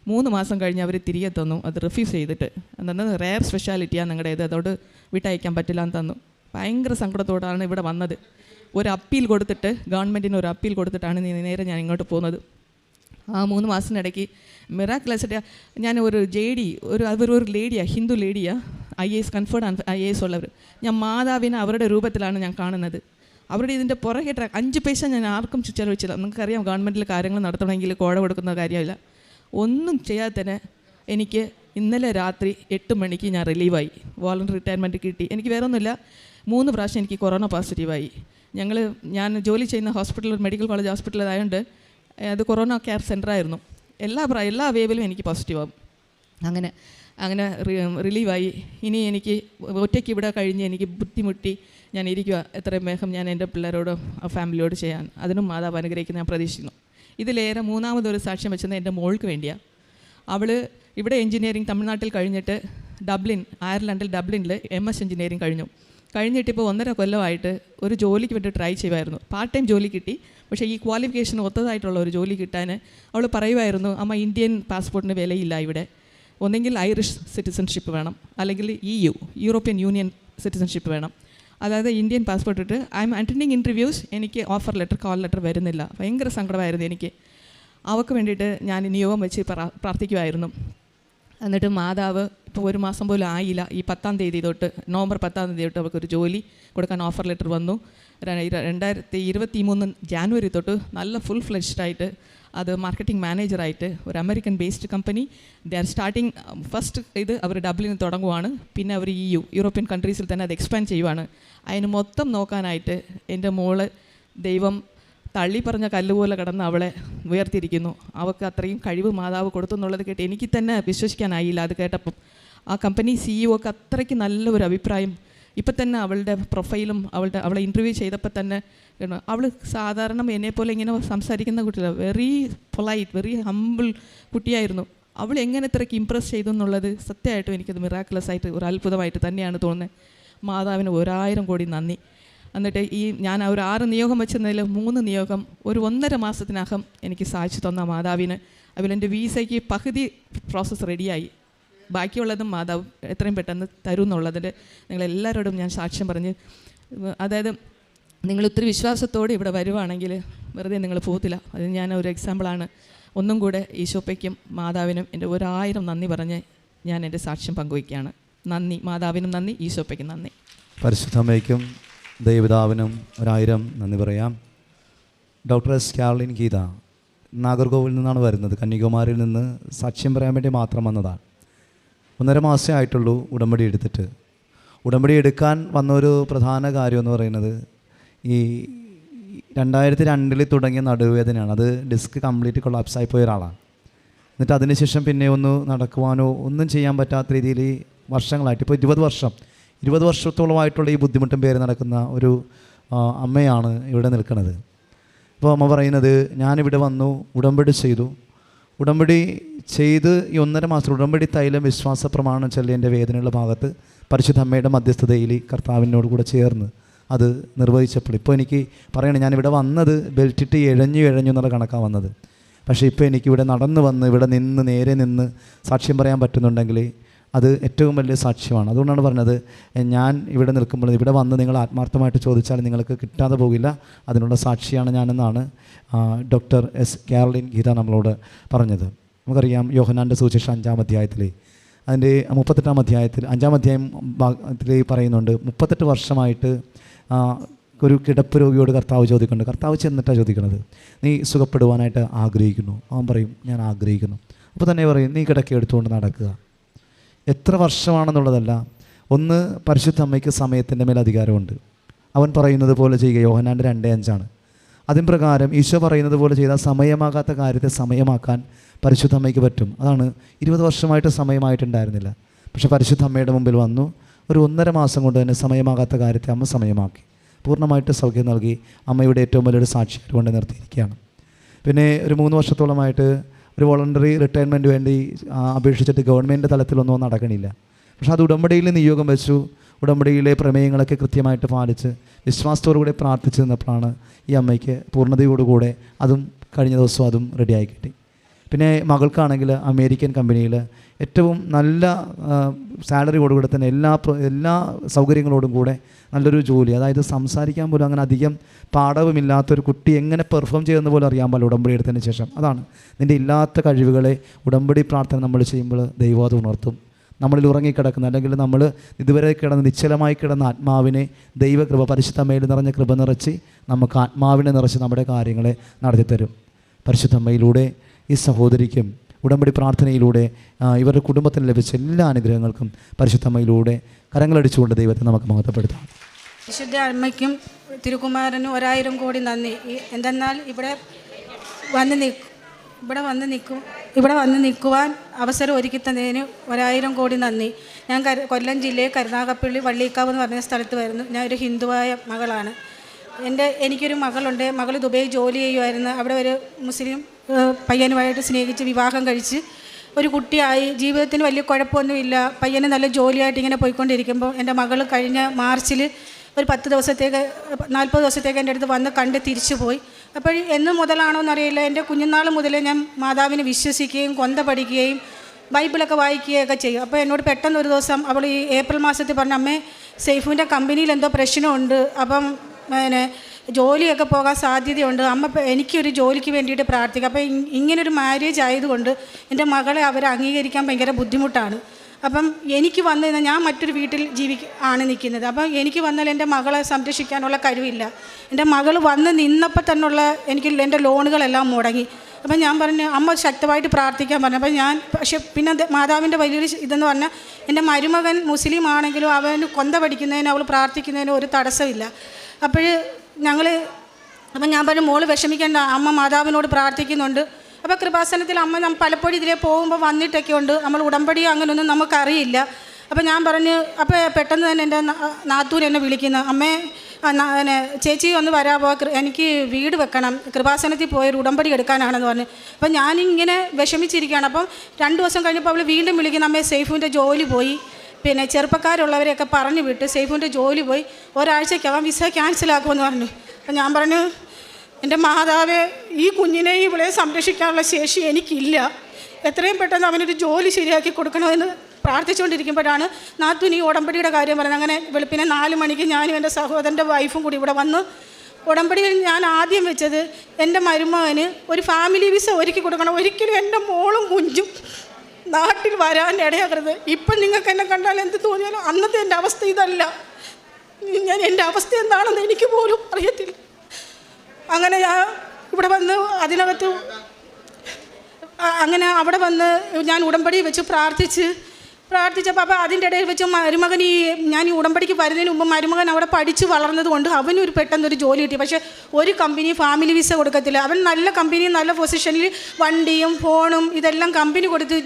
3 മാസം കഴിഞ്ഞ് അവർ തിരികെ തന്നു. അത് റിഫ്യൂസ് ചെയ്തിട്ട്, എന്നാൽ റെയർ സ്പെഷ്യാലിറ്റിയാണ് നിങ്ങളുടേത്, അതോട് വിട്ടയക്കാൻ പറ്റില്ല എന്ന് തന്നു. ഭയങ്കര സങ്കടത്തോടാണ് ഇവിടെ വന്നത്. ഒരു അപ്പീൽ കൊടുത്തിട്ട്, ഗവൺമെൻറ്റിന് ഒരു അപ്പീൽ കൊടുത്തിട്ടാണ് നേരെ ഞാൻ ഇങ്ങോട്ട് പോകുന്നത്. ആ 3 മാസത്തിനിടയ്ക്ക് മിറാക്കുലസ് ഞാൻ ഒരു JD, അവരൊരു ലേഡിയാണ്, ഹിന്ദു ലേഡിയാണ്, IAS കൺഫേർഡ് IAS ഉള്ളവർ. ഞാൻ മാതാവിനെ അവരുടെ രൂപത്തിലാണ് ഞാൻ കാണുന്നത്. അവരുടെ ഇതിൻ്റെ പുറകെ 5 പൈസ ഞാൻ ആർക്കും ചിലവഴിച്ചില്ല. നിങ്ങൾക്കറിയാം, ഗവൺമെൻറ്റിൽ കാര്യങ്ങൾ നടത്തണമെങ്കിൽ കോഴ കൊടുക്കുന്ന കാര്യമില്ല. ഒന്നും ചെയ്യാതെ തന്നെ എനിക്ക് ഇന്നലെ രാത്രി 8 മണിക്ക് ഞാൻ റിലീവായി. വോളണ്ടറി റിട്ടയർമെൻറ്റ് കിട്ടി. എനിക്ക് വേറെ ഒന്നുമില്ല, 3 പ്രാവശ്യം എനിക്ക് കൊറോണ പോസിറ്റീവായി. ഞാൻ ജോലി ചെയ്യുന്ന ഹോസ്പിറ്റൽ, മെഡിക്കൽ കോളേജ് ഹോസ്പിറ്റലായതുകൊണ്ട് അത് കൊറോണ കെയർ സെൻ്ററായിരുന്നു. എല്ലാ വേവിലും എനിക്ക് പോസിറ്റീവാകും. അങ്ങനെ റിലീവായി. ഇനി എനിക്ക് ഒറ്റയ്ക്ക് ഇവിടെ കഴിഞ്ഞ് എനിക്ക് ബുദ്ധിമുട്ടി ഞാൻ ഇരിക്കുക. എത്രയും വേഗം ഞാൻ എൻ്റെ പിള്ളേരോടും ഫാമിലിയോട് ചെയ്യാൻ, അതിനും മാതാവ് അനുഗ്രഹിക്കുന്ന ഞാൻ പ്രതീക്ഷിക്കുന്നു. ഇതിലേറെ 3ാമതൊരു സാക്ഷ്യം വെച്ചത് എൻ്റെ മോൾക്ക് വേണ്ടിയാണ്. അവൾ ഇവിടെ എഞ്ചിനീയറിംഗ് തമിഴ്നാട്ടിൽ കഴിഞ്ഞിട്ട് അയർലൻഡിൽ ഡബ്ലിനിൽ MS എഞ്ചിനീയറിംഗ് കഴിഞ്ഞിട്ടിപ്പോൾ 1.5 കൊല്ലമായിട്ട് ഒരു ജോലിക്ക് വേണ്ടി ട്രൈ ചെയ്യുമായിരുന്നു. പാർട്ട് ടൈം ജോലി കിട്ടി. പക്ഷേ ഈ ക്വാളിഫിക്കേഷൻ ഒത്തതായിട്ടുള്ള ഒരു ജോലി കിട്ടാൻ അവൾ പറയുമായിരുന്നു, അമ്മ ഇന്ത്യൻ പാസ്പോർട്ടിന് വിലയില്ല ഇവിടെ, ഒന്നെങ്കിൽ ഐറിഷ് സിറ്റിസൺഷിപ്പ് വേണം, അല്ലെങ്കിൽ EU യൂറോപ്യൻ യൂണിയൻ സിറ്റിസൺഷിപ്പ് വേണം. അതായത് ഇന്ത്യൻ പാസ്പോർട്ട് ഇട്ട് ഐ എം അറ്റൻഡിങ് ഇൻ്റർവ്യൂസ്, എനിക്ക് ഓഫർ ലെറ്റർ, കോൾ ലെറ്റർ വരുന്നില്ല. ഭയങ്കര സങ്കടമായിരുന്നു എനിക്ക്. അവൾക്ക് വേണ്ടിയിട്ട് ഞാൻ നിയോഗം വെച്ച് പ്രാർത്ഥിക്കുമായിരുന്നു. എന്നിട്ട് മാതാവ് ഇപ്പോൾ 1 മാസം പോലും ആയില്ല. ഈ 10-ാം തീയതി തൊട്ട്, നവംബർ 10-ാം തീയതി തൊട്ട് അവർക്കൊരു ജോലി കൊടുക്കാൻ ഓഫർ ലെറ്റർ വന്നു. 2023 ജാനുവരി തൊട്ട് നല്ല ഫുൾ ഫ്ലെഷ്ഡായിട്ട് അത് മാർക്കറ്റിംഗ് മാനേജറായിട്ട് ഒരു American based company, they are starting first ഇത് അവർ ഡബ്ലിനിൽ തുടങ്ങുവാണ്. പിന്നെ അവർ യൂറോപ്യൻ കൺട്രീസിൽ തന്നെ അത് എക്സ്പാൻഡ് ചെയ്യുവാണ്. അതിന് മൊത്തം നോക്കാനായിട്ട് എൻ്റെ മോള് ദൈവം തള്ളി പറഞ്ഞ കല്ലുപോലെ കിടന്ന് അവളെ ഉയർത്തിയിരിക്കുന്നു. അവൾക്ക് അത്രയും കഴിവ് മാതാവ് കൊടുത്തു എന്നുള്ളത് കേട്ട് എനിക്ക് തന്നെ വിശ്വസിക്കാനായില്ല. അത് കേട്ടപ്പം ആ കമ്പനി CEO ഒക്കെ അത്രയ്ക്ക് നല്ലൊരു അഭിപ്രായം. ഇപ്പം തന്നെ അവളുടെ പ്രൊഫൈലും അവളെ ഇൻ്റർവ്യൂ ചെയ്തപ്പോൾ തന്നെ അവൾ സാധാരണ എന്നെപ്പോലെ ഇങ്ങനെ സംസാരിക്കുന്ന കുട്ടിയല്ല, വെരി പൊളൈറ്റ്, വെരി ഹമ്പിൾ കുട്ടിയായിരുന്നു. അവൾ എങ്ങനെ ഇത്രയ്ക്ക് ഇമ്പ്രസ് ചെയ്തു എന്നുള്ളത് സത്യമായിട്ടും എനിക്കത് മിറാക്കുലസ് ആയിട്ട് ഒരു അത്ഭുതമായിട്ട് തന്നെയാണ് തോന്നുന്നത്. മാതാവിന് 1000 കോടി നന്ദി. എന്നിട്ട് ഞാൻ ഒരു 6 നിയോഗം വെച്ചതിൽ 3 നിയോഗം ഒരു 1.5 മാസത്തിനകം എനിക്ക് സാധിച്ചു തന്ന മാതാവിന്. അതിലെൻ്റെ വീസയ്ക്ക് പകുതി പ്രോസസ്സ് റെഡിയായി. ബാക്കിയുള്ളതും മാതാവ് എത്രയും പെട്ടെന്ന് തരും എന്നുള്ളതിൽ നിങ്ങളെല്ലാവരോടും ഞാൻ സാക്ഷ്യം പറഞ്ഞ്, അതായത് നിങ്ങൾ ഒത്തിരി വിശ്വാസത്തോടെ ഇവിടെ വരുവാണെങ്കിൽ വെറുതെ നിങ്ങൾ പോകത്തില്ല. അതിന് ഞാൻ ഒരു എക്സാമ്പിളാണ്. ഒന്നും കൂടെ ഈശോപ്പയ്ക്കും മാതാവിനും എൻ്റെ 1000 നന്ദി പറഞ്ഞ് ഞാൻ എൻ്റെ സാക്ഷ്യം പങ്കുവയ്ക്കുകയാണ്. നന്ദി മാതാവിനും നന്ദി, ഈശോപ്പയ്ക്കും നന്ദി. പരിശുദ്ധമ്മയ്ക്കും ദൈവപിതാവിനും 1000 നന്ദി പറയാം. Doctor S Caroline Geetha Nagercoil നിന്നാണ് വരുന്നത്. കന്യാകുമാരിയിൽ നിന്ന് സാക്ഷ്യം പറയാൻ വേണ്ടി മാത്രം വന്നതാണ്. 1.5 മാസമേ ആയിട്ടുള്ളൂ ഉടമ്പടി എടുത്തിട്ട്. ഉടമ്പടി എടുക്കാൻ വന്നൊരു പ്രധാന കാര്യം എന്ന് പറയുന്നത് ഈ 2002 തുടങ്ങിയ നടുവേദനയാണ്. അത് ഡിസ്ക് കംപ്ലീറ്റ് കൊളാപ്സായി പോയ ഒരാളാണ്. എന്നിട്ട് അതിനുശേഷം പിന്നെ ഒന്ന് നടക്കുവാനോ ഒന്നും ചെയ്യാൻ പറ്റാത്ത രീതിയിൽ വർഷങ്ങളായിട്ട്, ഇപ്പോൾ 20 വർഷത്തോളമായിട്ടുള്ള ഈ ബുദ്ധിമുട്ടും പേര് നടക്കുന്ന ഒരു അമ്മയാണ് ഇവിടെ നിൽക്കുന്നത്. അപ്പോൾ അമ്മ പറയുന്നത്, ഞാനിവിടെ വന്നു, ഉടമ്പടി ചെയ്തു. ഉടമ്പടി ചെയ്ത് ഈ 1.5 മാസത്തിൽ ഉടമ്പടി തൈലം വിശ്വാസ പ്രമാണം ചൊല്ലി എൻ്റെ വേദനയുള്ള ഭാഗത്ത് പരിശുദ്ധ അമ്മയുടെ മധ്യസ്ഥതയിൽ കർത്താവിനോട് കൂടെ ചേർന്ന് അത് നിർവഹിച്ചപ്പോൾ ഇപ്പോൾ എനിക്ക് പറയണം, ഞാനിവിടെ വന്നത് ബെൽറ്റിട്ട് എഴഞ്ഞു എന്നുള്ള കണക്കാണ് വന്നത്. പക്ഷേ ഇപ്പോൾ എനിക്കിവിടെ നടന്നു വന്ന് ഇവിടെ നിന്ന് നേരെ നിന്ന് സാക്ഷ്യം പറയാൻ പറ്റുന്നുണ്ടെങ്കിൽ അത് ഏറ്റവും വലിയ സാക്ഷ്യമാണ്. അതുകൊണ്ടാണ് പറഞ്ഞത്, ഞാൻ ഇവിടെ നിൽക്കുമ്പോൾ ഇവിടെ വന്ന് നിങ്ങൾ ആത്മാർത്ഥമായിട്ട് ചോദിച്ചാൽ നിങ്ങൾക്ക് കിട്ടാതെ പോകില്ല, അതിനുള്ള സാക്ഷിയാണ് ഞാനെന്നാണ് ഡോക്ടർ എസ് കാരലിൻ ഗീത നമ്മളോട് പറഞ്ഞത്. നമുക്കറിയാം യോഹന്നാൻ്റെ സുവിശേഷം 5-ാം അധ്യായത്തിൽ അതിൻ്റെ 38-ാം അധ്യായത്തിൽ 5-ാം അധ്യായം ഭാഗത്തിൽ പറയുന്നുണ്ട്, 38 വർഷമായിട്ട് ഒരു കിടപ്പ് രോഗിയോട് കർത്താവ് ചോദിക്കുന്നുണ്ട്. കർത്താവ് ചെന്നിട്ടാണ് ചോദിക്കുന്നത്, നീ സുഖപ്പെടുവാനായിട്ട് ആഗ്രഹിക്കുന്നു? അവൻ പറയും, ഞാൻ ആഗ്രഹിക്കുന്നു. അപ്പോൾ തന്നെ പറയും, നീ കിടക്ക എടുത്തുകൊണ്ട് നടക്കുക. എത്ര വർഷമാണെന്നുള്ളതല്ല, ഒന്ന് പരിശുദ്ധ അമ്മയ്ക്ക് സമയത്തിൻ്റെ മേൽ അധികാരമുണ്ട്. അവൻ പറയുന്നത് പോലെ ചെയ്യുക. യോഹന്നാൻ്റെ 2:5 അതിൻ പ്രകാരം ഈശോ പറയുന്നത് പോലെ ചെയ്താൽ സമയമാകാത്ത കാര്യത്തെ സമയമാക്കാൻ പരിശുദ്ധ അമ്മയ്ക്ക് പറ്റും. അതാണ് 20 വർഷമായിട്ട് സമയമായിട്ടുണ്ടായിരുന്നില്ല. പക്ഷേ പരിശുദ്ധ അമ്മയുടെ മുമ്പിൽ വന്നു, ഒരു 1.5 മാസം കൊണ്ട് തന്നെ സമയമാകാത്ത കാര്യത്തെ അമ്മ സമയമാക്കി, പൂർണ്ണമായിട്ട് സൗഖ്യം നൽകി. അമ്മയുടെ ഏറ്റവും വലിയൊരു സാക്ഷിയായിട്ട് കൊണ്ട് നിർത്തിയിരിക്കുകയാണ്. പിന്നെ ഒരു 3 വർഷത്തോളമായിട്ട് ഒരു വോളണ്ടറി റിട്ടയർമെൻറ്റ് വേണ്ടി അപേക്ഷിച്ചിട്ട് ഗവൺമെൻറ് തലത്തിലൊന്നും നടക്കണില്ല. പക്ഷേ അത് ഉടമ്പടിയിൽ നിയോഗം വെച്ചു. ഉടമ്പടിയിലെ പ്രമേയങ്ങളൊക്കെ കൃത്യമായിട്ട് പാലിച്ച് വിശ്വാസത്തോടുകൂടി പ്രാർത്ഥിച്ചു നിന്നപ്പോഴാണ് ഈ അമ്മയ്ക്ക് പൂർണ്ണതയോടുകൂടെ അതും കഴിഞ്ഞ ദിവസം അതും റെഡിയായി കിട്ടി. പിന്നെ മകൾക്കാണെങ്കിൽ അമേരിക്കൻ കമ്പനിയിൽ ഏറ്റവും നല്ല സാലറിയോടുകൂടെ തന്നെ എല്ലാ സൗകര്യങ്ങളോടും കൂടെ നല്ലൊരു ജോലി, അതായത് സംസാരിക്കാൻ പോലും അങ്ങനെ അധികം പാഠവുമില്ലാത്തൊരു കുട്ടി എങ്ങനെ പെർഫോം ചെയ്യുന്ന പോലും അറിയാൻ പാടില്ല ഉടമ്പടി എടുത്തതിന് ശേഷം. അതാണ് നിൻ്റെ ഇല്ലാത്ത കഴിവുകളെ ഉടമ്പടി പ്രാർത്ഥന നമ്മൾ ചെയ്യുമ്പോൾ ദൈവം അത് ഉണർത്തും. നമ്മളിൽ ഉറങ്ങിക്കിടക്കുന്ന അല്ലെങ്കിൽ നമ്മൾ ഇതുവരെ നിശ്ചലമായി കിടന്ന ആത്മാവിനെ ദൈവകൃപ പരിശുദ്ധ അമ്മയിൽ നിറഞ്ഞ കൃപ നിറച്ച് നമുക്ക് ആത്മാവിനെ നിറച്ച് നമ്മുടെ കാര്യങ്ങളെ നടത്തിത്തരും. പരിശുദ്ധ അമ്മയിലൂടെ ഈ സഹോദരിക്കും ഉടമ്പടി പ്രാർത്ഥനയിലൂടെ ഇവരുടെ കുടുംബത്തിന് ലഭിച്ച എല്ലാ അനുഗ്രഹങ്ങൾക്കും പരിശുദ്ധ അമ്മയിലൂടെ കരങ്ങളടിച്ചുകൊണ്ട് ദൈവത്തെ നമുക്ക് മഹത്വപ്പെടുത്താം. വിശുദ്ധ അമ്മയ്ക്കും തിരുക്കുമാരനും 1000 കോടി നന്ദി. എന്തെന്നാൽ ഇവിടെ വന്ന് നിൽക്കുവാൻ അവസരം ഒരുക്കി തന്നതിന് 1000 കോടി നന്ദി. ഞാൻ കൊല്ലം ജില്ലയിൽ കരുനാഗപ്പള്ളി വള്ളിക്കാവ് എന്ന് പറഞ്ഞ സ്ഥലത്ത് വരുന്നു. ഞാൻ ഒരു ഹിന്ദുവായ മകളാണ്. എനിക്കൊരു മകളുണ്ട്. മകൾ ദുബൈയിൽ ജോലി ചെയ്യുമായിരുന്നു. അവിടെ ഒരു മുസ്ലിം പയ്യനുമായിട്ട് സ്നേഹിച്ച് വിവാഹം കഴിച്ച് ഒരു കുട്ടിയായി. ജീവിതത്തിന് വലിയ കുഴപ്പമൊന്നുമില്ല. പയ്യന് നല്ല ജോലിയായിട്ട് ഇങ്ങനെ പോയിക്കൊണ്ടിരിക്കുമ്പോൾ എൻ്റെ മകൾ കഴിഞ്ഞ മാർച്ചിൽ ഒരു 40 ദിവസത്തേക്ക് എൻ്റെ അടുത്ത് വന്ന് കണ്ട് തിരിച്ചു പോയി. അപ്പോൾ എന്ന് മുതലാണോ എന്നറിയില്ല, എൻ്റെ കുഞ്ഞുനാൾ മുതലേ ഞാൻ മാതാവിനെ വിശ്വസിക്കുകയും കൊന്ത പഠിക്കുകയും ബൈബിളൊക്കെ വായിക്കുകയൊക്കെ ചെയ്യും. അപ്പോൾ എന്നോട് പെട്ടെന്ന് ഒരു ദിവസം അവൾ ഈ ഏപ്രിൽ മാസത്തിൽ പറഞ്ഞ, അമ്മേ സൈഫുവിൻ്റെ കമ്പനിയിൽ എന്തോ പ്രശ്നമുണ്ട്, അപ്പം ജോലിയൊക്കെ പോകാൻ സാധ്യതയുണ്ട്, അമ്മ എനിക്കൊരു ജോലിക്ക് വേണ്ടിയിട്ട് പ്രാർത്ഥിക്കുക. അപ്പോൾ ഇങ്ങനൊരു മാരേജ് ആയതുകൊണ്ട് എൻ്റെ മകളെ അവരെ അംഗീകരിക്കാൻ ഭയങ്കര ബുദ്ധിമുട്ടാണ്. അപ്പം എനിക്ക് വന്നു കഴിഞ്ഞാൽ ഞാൻ മറ്റൊരു വീട്ടിൽ ആണ് നിൽക്കുന്നത്. അപ്പം എനിക്ക് വന്നാൽ എൻ്റെ മകളെ സംരക്ഷിക്കാനുള്ള കഴിവില്ല. എൻ്റെ മകൾ വന്ന് നിന്നപ്പോൾ തന്നെയുള്ള എൻ്റെ ലോണുകളെല്ലാം മുടങ്ങി. അപ്പം ഞാൻ പറഞ്ഞു, അമ്മ ശക്തമായിട്ട് പ്രാർത്ഥിക്കാൻ പറഞ്ഞു. അപ്പം പക്ഷേ പിന്നെ മാതാവിൻ്റെ വലിയൊരു ഇതെന്ന് പറഞ്ഞാൽ, എൻ്റെ മരുമകൻ മുസ്ലിം ആണെങ്കിലും അവന് കൊന്ത പഠിക്കുന്നതിന് അവൾ പ്രാർത്ഥിക്കുന്നതിന് ഒരു തടസ്സമില്ല. അപ്പം ഞാൻ പറഞ്ഞു, മോള് വിഷമിക്കേണ്ട, അമ്മ മാതാവിനോട് പ്രാർത്ഥിക്കുന്നുണ്ട്. അപ്പോൾ കൃപാസനത്തിൽ അമ്മ പലപ്പോഴും ഇതിലേ പോകുമ്പോൾ വന്നിട്ടൊക്കെ ഉണ്ട്. നമ്മൾ ഉടമ്പടിയോ അങ്ങനെയൊന്നും നമുക്കറിയില്ല. അപ്പോൾ ഞാൻ പറഞ്ഞു, അപ്പോൾ പെട്ടെന്ന് തന്നെ എൻ്റെ നാത്തൂർ എന്നെ വിളിക്കുന്നു, അമ്മേ ചേച്ചി ഒന്ന് വരാമോ, എനിക്ക് വീട് വെക്കണം, കൃപാസനത്തിൽ പോയൊരു ഉടമ്പടി എടുക്കാനാണെന്ന് പറഞ്ഞു. അപ്പം ഞാനിങ്ങനെ വിഷമിച്ചിരിക്കുകയാണ്. അപ്പം 2 ദിവസം കഴിഞ്ഞപ്പോൾ അവൾ വീണ്ടും വിളിക്കുന്നു, അമ്മേ സൈഫുവിൻ്റെ ജോലി പോയി, പിന്നെ ചെറുപ്പക്കാരുള്ളവരെയൊക്കെ പറഞ്ഞു വിട്ട് സൈഫുവിൻ്റെ ജോലി പോയി, ഒരാഴ്ചയ്ക്കകം വിസ ക്യാൻസലാക്കുമെന്ന് പറഞ്ഞു. അപ്പം ഞാൻ പറഞ്ഞു, എൻ്റെ മാതാവേ, ഈ കുഞ്ഞിനെ ഇവളെ സംരക്ഷിക്കാനുള്ള ശേഷി എനിക്കില്ല, എത്രയും പെട്ടെന്ന് അവനൊരു ജോലി ശരിയാക്കി കൊടുക്കണമെന്ന് പ്രാർത്ഥിച്ചുകൊണ്ടിരിക്കുമ്പോഴാണ് നാത്തൂൻ ഈ ഉടമ്പടിയുടെ കാര്യം പറഞ്ഞത്. അങ്ങനെ വെളുപ്പിനെ 4 മണിക്ക് ഞാനും എൻ്റെ സഹോദരൻ്റെ വൈഫും കൂടി ഇവിടെ വന്ന് ഉടമ്പടിയിൽ ഞാൻ ആദ്യം വെച്ചത് എൻ്റെ മരുമകന് ഒരു ഫാമിലി വിസ ഒരുക്കി കൊടുക്കണം. ഒരിക്കലും എൻ്റെ മോളും കുഞ്ഞും നാട്ടിൽ വരാൻ ഇടയാകരുത്. ഇപ്പം നിങ്ങൾക്ക് എന്നെ കണ്ടാൽ എന്ത് തോന്നിയാലും അന്നത്തെ എൻ്റെ അവസ്ഥ ഇതല്ല. എൻ്റെ അവസ്ഥ എന്താണെന്ന് എനിക്ക് പോലും അറിയത്തില്ല. അങ്ങനെ ഞാൻ ഇവിടെ വന്ന് അതിനകത്ത് അവിടെ വന്ന് ഞാൻ ഉടമ്പടി വെച്ച് പ്രാർത്ഥിച്ചപ്പോൾ അപ്പോൾ അതിൻ്റെ ഇടയിൽ വെച്ച് മരുമകൻ ഞാൻ ഈ ഉടമ്പടിക്ക് വരുന്നതിന് മുമ്പ് മരുമകൻ അവിടെ പഠിച്ച് വളർന്നത് കൊണ്ട് അവനൊരു പെട്ടെന്നൊരു ജോലി കിട്ടി. പക്ഷേ ഒരു കമ്പനി ഫാമിലി വിസ കൊടുക്കത്തില്ല. അവൻ നല്ല കമ്പനി നല്ല പൊസിഷനിൽ വണ്ടിയും ഫോണും ഇതെല്ലാം കമ്പനി കൊടുത്ത്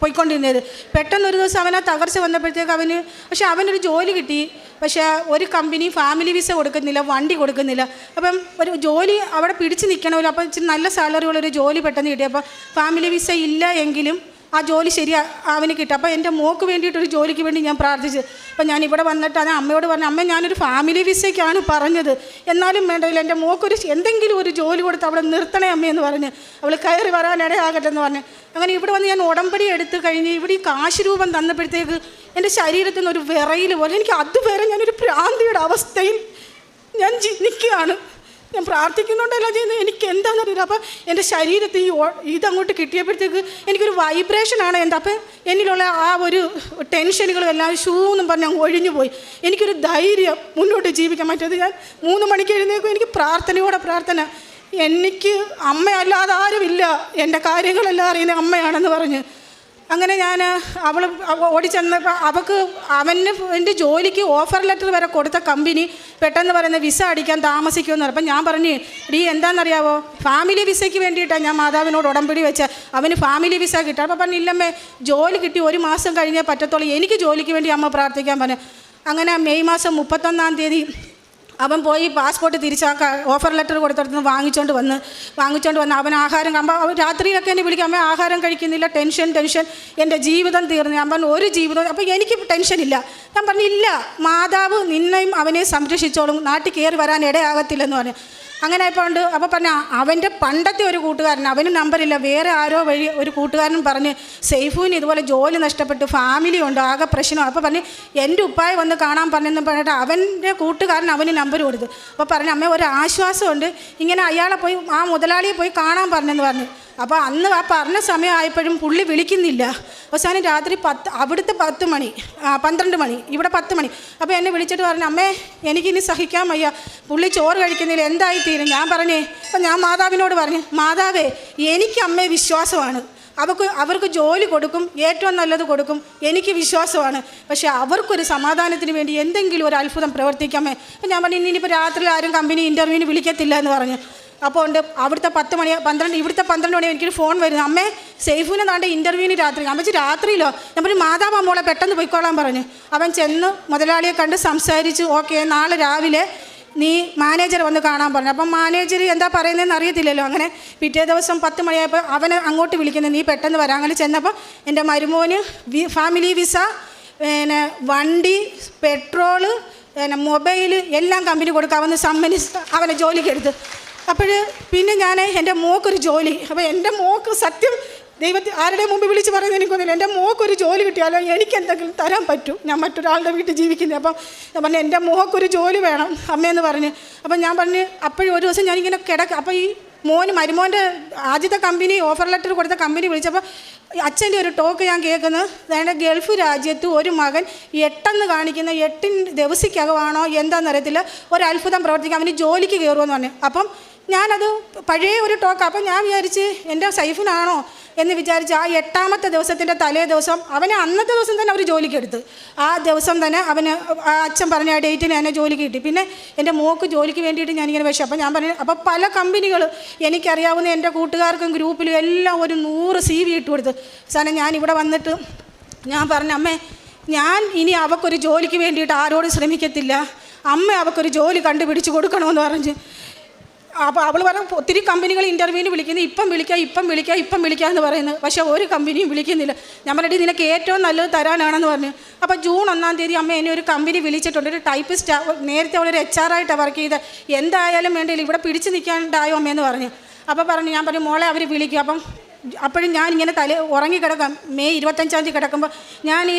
പോയിക്കൊണ്ടിരുന്നത്. പെട്ടെന്നൊരു ദിവസം അവനാ തകർച്ച വന്നപ്പോഴത്തേക്ക് പക്ഷേ അവനൊരു ജോലി കിട്ടി. പക്ഷേ ഒരു കമ്പനി ഫാമിലി വിസ കൊടുക്കുന്നില്ല, വണ്ടി കൊടുക്കുന്നില്ല. അപ്പം ഒരു ജോലി അവിടെ പിടിച്ച് നിൽക്കണമല്ലോ. അപ്പം ഇച്ചിരി നല്ല സാലറിയുള്ളൊരു ജോലി പെട്ടെന്ന് കിട്ടി. അപ്പോൾ ഫാമിലി വിസ ഇല്ല എങ്കിലും ആ ജോലി അവന് കിട്ടും. അപ്പോൾ എൻ്റെ മോക്ക് വേണ്ടിയിട്ടൊരു ജോലിക്ക് വേണ്ടി ഞാൻ പ്രാർത്ഥിച്ചു. അപ്പോൾ ഞാൻ ഇവിടെ വന്നിട്ട് അത് അമ്മയോട് പറഞ്ഞു, അമ്മ ഞാനൊരു ഫാമിലി വിസയ്ക്കാണ് പറഞ്ഞത്, എന്നാലും വേണ്ടതില്ല എൻ്റെ മോക്കൊരു എന്തെങ്കിലും ഒരു ജോലി കൊടുത്ത് അവിടെ നിർത്തണേ അമ്മയെന്ന് പറഞ്ഞ് അവൾ കയറി വരാനിടയാകട്ടെ എന്ന് പറഞ്ഞ് അങ്ങനെ ഇവിടെ വന്ന് ഞാൻ ഉടമ്പടി എടുത്ത് കഴിഞ്ഞ് ഇവിടെ ഈ കാശ് രൂപം തന്നപ്പോഴത്തേക്ക് എൻ്റെ ശരീരത്തിൽ നിന്ന് ഒരു വിറയിൽ പോലെ എനിക്ക് അതുവരെ ഞാനൊരു ഭ്രാന്തിയുടെ അവസ്ഥയിൽ ഞാൻ നിൽക്കുകയാണ്. ഞാൻ പ്രാർത്ഥിക്കുന്നുണ്ടല്ലോ ചെയ്യുന്നത്, എനിക്ക് എന്താണെന്നറിയില്ല. അപ്പോൾ എൻ്റെ ശരീരത്തിൽ ഇതങ്ങോട്ട് കിട്ടിയപ്പോഴത്തേക്ക് എനിക്കൊരു വൈബ്രേഷനാണ് എന്താ. അപ്പം എന്നിലുള്ള ആ ഒരു ടെൻഷനുകളും എല്ലാം എന്നും പറഞ്ഞ് അങ്ങ് ഒഴിഞ്ഞു പോയി. എനിക്കൊരു ധൈര്യം മുന്നോട്ട് ജീവിക്കാൻ പറ്റത്. ഞാൻ 3 മണിക്ക് എഴുന്നേക്കും. എനിക്ക് പ്രാർത്ഥന. എനിക്ക് അമ്മയല്ലാതെ ആരുമില്ല, എൻ്റെ കാര്യങ്ങളെല്ലാം അറിയുന്ന അമ്മയാണെന്ന് പറഞ്ഞ് അങ്ങനെ ഞാൻ അവൾ ഓടിച്ചെന്നപ്പോൾ അവന് എൻ്റെ ജോലിക്ക് ഓഫർ ലെറ്റർ വരെ കൊടുത്ത കമ്പനി പെട്ടെന്ന് പറയുന്ന വിസ അടിക്കാൻ താമസിക്കുമെന്ന് പറഞ്ഞു. അപ്പം ഞാൻ പറഞ്ഞു, എന്താണെന്നറിയാവോ, ഫാമിലി വിസയ്ക്ക് വേണ്ടിയിട്ടാണ് ഞാൻ മാതാവിനോട് ഉടമ്പടി വെച്ച അവന് ഫാമിലി വിസ കിട്ടുക. അപ്പോൾ പറഞ്ഞു, ഇല്ലമ്മേ ജോലി കിട്ടി 1 മാസം കഴിഞ്ഞേ പറ്റത്തുള്ളൂ, എനിക്ക് ജോലിക്ക് വേണ്ടി അമ്മ പ്രാർത്ഥിക്കാൻ പറഞ്ഞു. അങ്ങനെ മെയ് മാസം 31-ാം തീയതി അവൻ പോയി പാസ്പോർട്ട് ഓഫർ ലെറ്റർ കൊടുത്തിടത്തുനിന്ന് വാങ്ങിച്ചുകൊണ്ട് വന്ന് അവൻ ആഹാരം അവൻ രാത്രിയിലൊക്കെ എന്നെ വിളിക്കും, അമ്മ ആഹാരം കഴിക്കുന്നില്ല, ടെൻഷൻ എൻ്റെ ജീവിതം തീർന്നു. ഞാൻ പറഞ്ഞു, ഒരു ജീവിതം അപ്പോൾ എനിക്ക് ടെൻഷനില്ല. ഞാൻ പറഞ്ഞു, ഇല്ല, മാതാവ് നിന്നെയും അവനെ സംരക്ഷിച്ചോളും, നാട്ടിൽ കയറി വരാൻ ഇടയാകത്തില്ലെന്ന് പറഞ്ഞു. അങ്ങനെ അപ്പോൾ പറഞ്ഞ അവൻ്റെ പണ്ടത്തെ ഒരു കൂട്ടുകാരൻ, അവന് നമ്പറില്ല, വേറെ ആരോ വഴി ഒരു കൂട്ടുകാരൻ പറഞ്ഞ് സൈഫുവിന് ഇതുപോലെ ജോലി നഷ്ടപ്പെട്ട് ഫാമിലി ഉണ്ട്, ആകെ പ്രശ്നമാണ്. അപ്പോൾ പറഞ്ഞ് എൻ്റെ ഉപ്പായി വന്ന് കാണാൻ പറഞ്ഞെന്ന് പറഞ്ഞിട്ട് അവൻ്റെ കൂട്ടുകാരൻ അവന് നമ്പർ കൊടുത്തു. അപ്പോൾ പറഞ്ഞു, അമ്മ ഒരു ആശ്വാസമുണ്ട്, ഇങ്ങനെ അയാളെ പോയി ആ മുതലാളിയെ പോയി കാണാൻ പറഞ്ഞെന്ന് പറഞ്ഞു. അപ്പോൾ അന്ന് ആ പറഞ്ഞ സമയമായപ്പോഴും പുള്ളി വിളിക്കുന്നില്ല. അവസാനം രാത്രി അവിടുത്തെ 12 മണി ഇവിടെ 10 മണി. അപ്പോൾ എന്നെ വിളിച്ചിട്ട് പറഞ്ഞു, അമ്മേ എനിക്കിനി സഹിക്കാൻ വയ്യ, പുള്ളി ചോറ് കഴിക്കുന്നില്ല, എന്തായിത്തീരും. ഞാൻ പറഞ്ഞേ, അപ്പം ഞാൻ മാതാവിനോട് പറഞ്ഞു, മാതാവേ എനിക്ക് അമ്മയെ വിശ്വാസമാണ്, അവർക്ക് ജോലി കൊടുക്കും, ഏറ്റവും നല്ലത് കൊടുക്കും, എനിക്ക് വിശ്വാസമാണ്. പക്ഷേ അവർക്കൊരു സമാധാനത്തിന് വേണ്ടി എന്തെങ്കിലും ഒരു അത്ഭുതം പ്രവർത്തിക്കാമേ. അപ്പം ഞാൻ പറഞ്ഞു, ഇനിയിപ്പോൾ രാത്രി ആരും കമ്പനി ഇൻ്റർവ്യൂവിന് വിളിക്കത്തില്ല എന്ന് പറഞ്ഞു. അപ്പോൾ ഉണ്ട് അവിടുത്തെ 10 മണി 12 ഇവിടുത്തെ 12 മണി എനിക്കൊരു ഫോൺ വരുന്നു, അമ്മേ സൈഫുവിനെ താണ്ടെ ഇൻ്റർവ്യൂവിന് രാത്രി. ഞാൻ വെച്ച് രാത്രിയിലോ? ഞാൻ പറഞ്ഞു, മാതാവ് മോളെ പെട്ടെന്ന് പോയിക്കോളാൻ പറഞ്ഞു. അവൻ ചെന്ന് മുതലാളിയെ കണ്ട് സംസാരിച്ച്, ഓക്കെ നാളെ രാവിലെ നീ മാനേജർ വന്ന് കാണാൻ പറഞ്ഞു. അപ്പം മാനേജർ എന്താ പറയുന്നതെന്ന് അറിയത്തില്ലല്ലോ. അങ്ങനെ പിറ്റേ ദിവസം 10 മണിയായപ്പോൾ അവനെ അങ്ങോട്ട് വിളിക്കുന്നത്, നീ പെട്ടെന്ന് വരാം. അങ്ങനെ ചെന്നപ്പോൾ എൻ്റെ മരുമോന് ഫാമിലി വിസ, വണ്ടി, പെട്രോള്, മൊബൈൽ എല്ലാം കമ്പനി കൊടുക്കാമെന്ന് സമ്മതിച്ച് അവനെ ജോലിക്ക് എടുത്ത്. അപ്പോൾ പിന്നെ ഞാൻ എൻ്റെ മോക്കൊരു ജോലി, അപ്പോൾ എൻ്റെ മോക്ക് സത്യം ദൈവത്തിൽ ആരുടെ മുമ്പ് വിളിച്ച് പറയുന്നത് എനിക്കൊന്നുമില്ല, എൻ്റെ മോക്കൊരു ജോലി കിട്ടിയാലോ എനിക്ക് എന്തെങ്കിലും തരാൻ പറ്റും, ഞാൻ മറ്റൊരാളുടെ വീട്ടിൽ ജീവിക്കുന്നത്. അപ്പം ഞാൻ പറഞ്ഞു, എൻ്റെ മോക്കൊരു ജോലി വേണം അമ്മയെന്ന് പറഞ്ഞ്. അപ്പം ഞാൻ പറഞ്ഞ് അപ്പോഴും ഒരു ദിവസം ഞാനിങ്ങനെ അപ്പോൾ ഈ മരുമോൻ്റെ ആദ്യത്തെ കമ്പനി ഓഫർ ലെറ്റർ കൊടുത്ത കമ്പനി വിളിച്ചപ്പോൾ അച്ഛൻ്റെ ഒരു ടോക്ക് ഞാൻ കേൾക്കുന്നത്, അതായത് ഗൾഫ് രാജ്യത്ത് ഒരു മകൻ 8 കാണിക്കുന്ന 8 ദിവസത്തിനകമാണോ എന്താണെന്നറിയത്തില്ല, ഒരു അത്ഭുതം പ്രവർത്തിക്കാൻ അവന് ജോലിക്ക് കയറുമെന്ന് പറഞ്ഞു. അപ്പം ഞാനത് പഴയ ഒരു ടോക്ക്. അപ്പം ഞാൻ വിചാരിച്ച് എൻ്റെ സൈഫിനാണോ എന്ന് വിചാരിച്ച് ആ 8ാമത്തെ ദിവസത്തിൻ്റെ തലേ ദിവസം അവനെ അന്നത്തെ ദിവസം തന്നെ അവർ ജോലിക്ക് എടുത്ത്. ആ ദിവസം തന്നെ അവന് ആ അച്ഛൻ പറഞ്ഞ ആ ഡേറ്റിന് എന്നെ ജോലിക്ക് കിട്ടി. പിന്നെ എൻ്റെ മോക്ക് ജോലിക്ക് വേണ്ടിയിട്ട് ഞാനിങ്ങനെ വെച്ചു. അപ്പം ഞാൻ പറഞ്ഞു, അപ്പോൾ പല കമ്പനികൾ എനിക്കറിയാവുന്ന എൻ്റെ കൂട്ടുകാർക്കും ഗ്രൂപ്പിലും എല്ലാം ഒരു 100 CV ഇട്ട് കൊടുത്ത്. സാധനം ഞാനിവിടെ വന്നിട്ട് ഞാൻ പറഞ്ഞു, അമ്മേ ഞാൻ ഇനി അവൾക്കൊരു ജോലിക്ക് വേണ്ടിയിട്ട് ആരോടും ശ്രമിക്കത്തില്ല, അമ്മ അവൾക്കൊരു ജോലി കണ്ടുപിടിച്ച് കൊടുക്കണമെന്ന് പറഞ്ഞ്. അപ്പോൾ അവൾ പറഞ്ഞു, ഒത്തിരി കമ്പനികൾ ഇൻ്റർവ്യൂവിന് വിളിക്കുന്നത്, ഇപ്പം വിളിക്കുക എന്ന് പറയുന്നത്, പക്ഷേ ഒരു കമ്പനിയും വിളിക്കുന്നില്ല. ഞാൻ പറഞ്ഞിട്ട് നിനക്ക് ഏറ്റവും നല്ലത് തരാനാണെന്ന് പറഞ്ഞു. അപ്പോൾ ജൂൺ 1-ാം തീയതി അമ്മ എന്നെ ഒരു കമ്പനി വിളിച്ചിട്ടുണ്ട്, ഒരു ടൈപ്പിസ്റ്റ്. നേരത്തെ അവളൊരു HR ആയിട്ടാണ് വർക്ക് ചെയ്ത്, എന്തായാലും വേണ്ടിയില്ല ഇവിടെ പിടിച്ച് നിൽക്കാണ്ടായോ അമ്മയെന്ന് പറഞ്ഞു. അപ്പോൾ പറഞ്ഞു, ഞാൻ പറഞ്ഞു, മോളെ അവർ വിളിക്കും. അപ്പം അപ്പോഴും ഞാനിങ്ങനെ ഉറങ്ങിക്കിടക്കാം. മെയ് 25 കിടക്കുമ്പോൾ ഞാൻ ഈ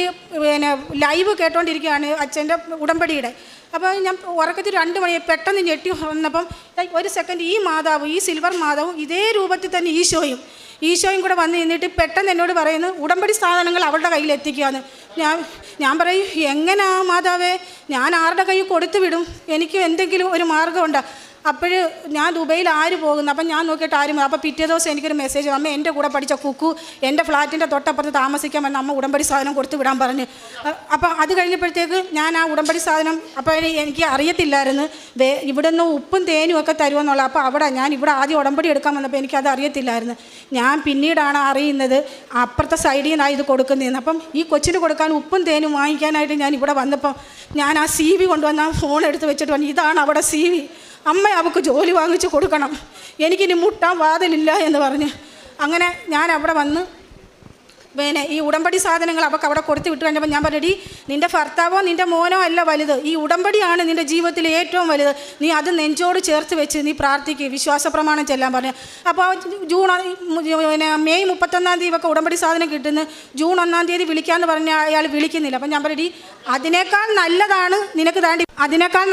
ലൈവ് കേട്ടോണ്ടിരിക്കുകയാണ് അച്ഛൻ്റെ ഉടമ്പടിയുടെ. അപ്പോൾ ഞാൻ ഉറക്കത്തിൽ 2 മണി പെട്ടെന്ന് ഞെട്ടി വന്നപ്പം ഒരു സെക്കൻഡ് ഈ മാതാവ്, ഈ സിൽവർ മാതാവും ഇതേ രൂപത്തിൽ തന്നെ ഈശോയും കൂടെ വന്ന് നിന്നിട്ട് പെട്ടെന്ന് എന്നോട് പറയുന്നു ഉടമ്പടി സാധനങ്ങൾ അവളുടെ കയ്യിൽ എത്തിക്കുകയാണ്. ഞാൻ പറയും എങ്ങനെയാ മാതാവേ, ഞാൻ ആരുടെ കയ്യിൽ കൊടുത്തു വിടും, എനിക്ക് എന്തെങ്കിലും ഒരു മാർഗ്ഗമുണ്ടോ? അപ്പോൾ ഞാൻ ദുബൈയിൽ ആര് പോകുന്നു, അപ്പം ഞാൻ നോക്കിയിട്ട് ആരും. അപ്പോൾ പിറ്റേ ദിവസം എനിക്കൊരു മെസ്സേജ്, അമ്മ എൻ്റെ കൂടെ പഠിച്ച കുക്കു എൻ്റെ ഫ്ലാറ്റിൻ്റെ തൊട്ടപ്പുറത്ത് താമസിക്കാൻ വന്ന് അമ്മ ഉടമ്പടി സാധനം കൊടുത്തു വിടാൻ പറഞ്ഞ്. അപ്പോൾ അത് കഴിഞ്ഞപ്പോഴത്തേക്ക് ഞാൻ ആ ഉടമ്പടി സാധനം, അപ്പോൾ എനിക്ക് അറിയത്തില്ലായിരുന്നു ഇവിടെ നിന്ന് ഉപ്പും തേനും ഒക്കെ തരുമെന്നുള്ള. അപ്പോൾ ഞാൻ ഇവിടെ ആദ്യം ഉടമ്പടി എടുക്കാൻ വന്നപ്പോൾ എനിക്കത് അറിയത്തില്ലായിരുന്നു. ഞാൻ പിന്നീടാണ് അറിയുന്നത് അപ്പുറത്തെ സൈഡിൽ നിന്നാണ് ഇത് കൊടുക്കുന്നതെന്ന്. അപ്പം ഈ കൊച്ചിന് കൊടുക്കാൻ ഉപ്പും തേനും വാങ്ങിക്കാനായിട്ട് ഞാൻ ഇവിടെ വന്നപ്പോൾ ഞാൻ ആ CV കൊണ്ടുവന്ന് ആ ഫോൺ എടുത്ത് വെച്ചിട്ട് പറഞ്ഞു ഇതാണ് അവിടെ CV, അമ്മ അവൾക്ക് ജോലി വാങ്ങിച്ച് കൊടുക്കണം, എനിക്കിനി മുട്ടാൻ വാതിലില്ല എന്ന് പറഞ്ഞ്. അങ്ങനെ ഞാൻ അവിടെ വന്ന് ഈ ഉടമ്പടി സാധനങ്ങൾ അവൾക്ക് അവിടെ കൊടുത്ത് വിട്ട് കഴിഞ്ഞപ്പോൾ ഞാൻ പറഞ്ഞു, നിൻ്റെ ഭർത്താവോ നിൻ്റെ മോനോ അല്ല വലുത്, ഈ ഉടമ്പടിയാണ് നിൻ്റെ ജീവിതത്തിൽ ഏറ്റവും വലുത്, നീ അത് നെഞ്ചോട് ചേർത്ത് വെച്ച് നീ പ്രാർത്ഥിക്കുക, വിശ്വാസ പ്രമാണം ചെല്ലാൻ പറഞ്ഞു. അപ്പോൾ മെയ് 31 ഒക്കെ ഉടമ്പടി സാധനം കിട്ടുന്നു. ജൂൺ 1 വിളിക്കാമെന്ന് പറഞ്ഞാൽ അയാൾ വിളിക്കുന്നില്ല. അപ്പം ഞാൻ പറഞ്ഞു അതിനേക്കാൾ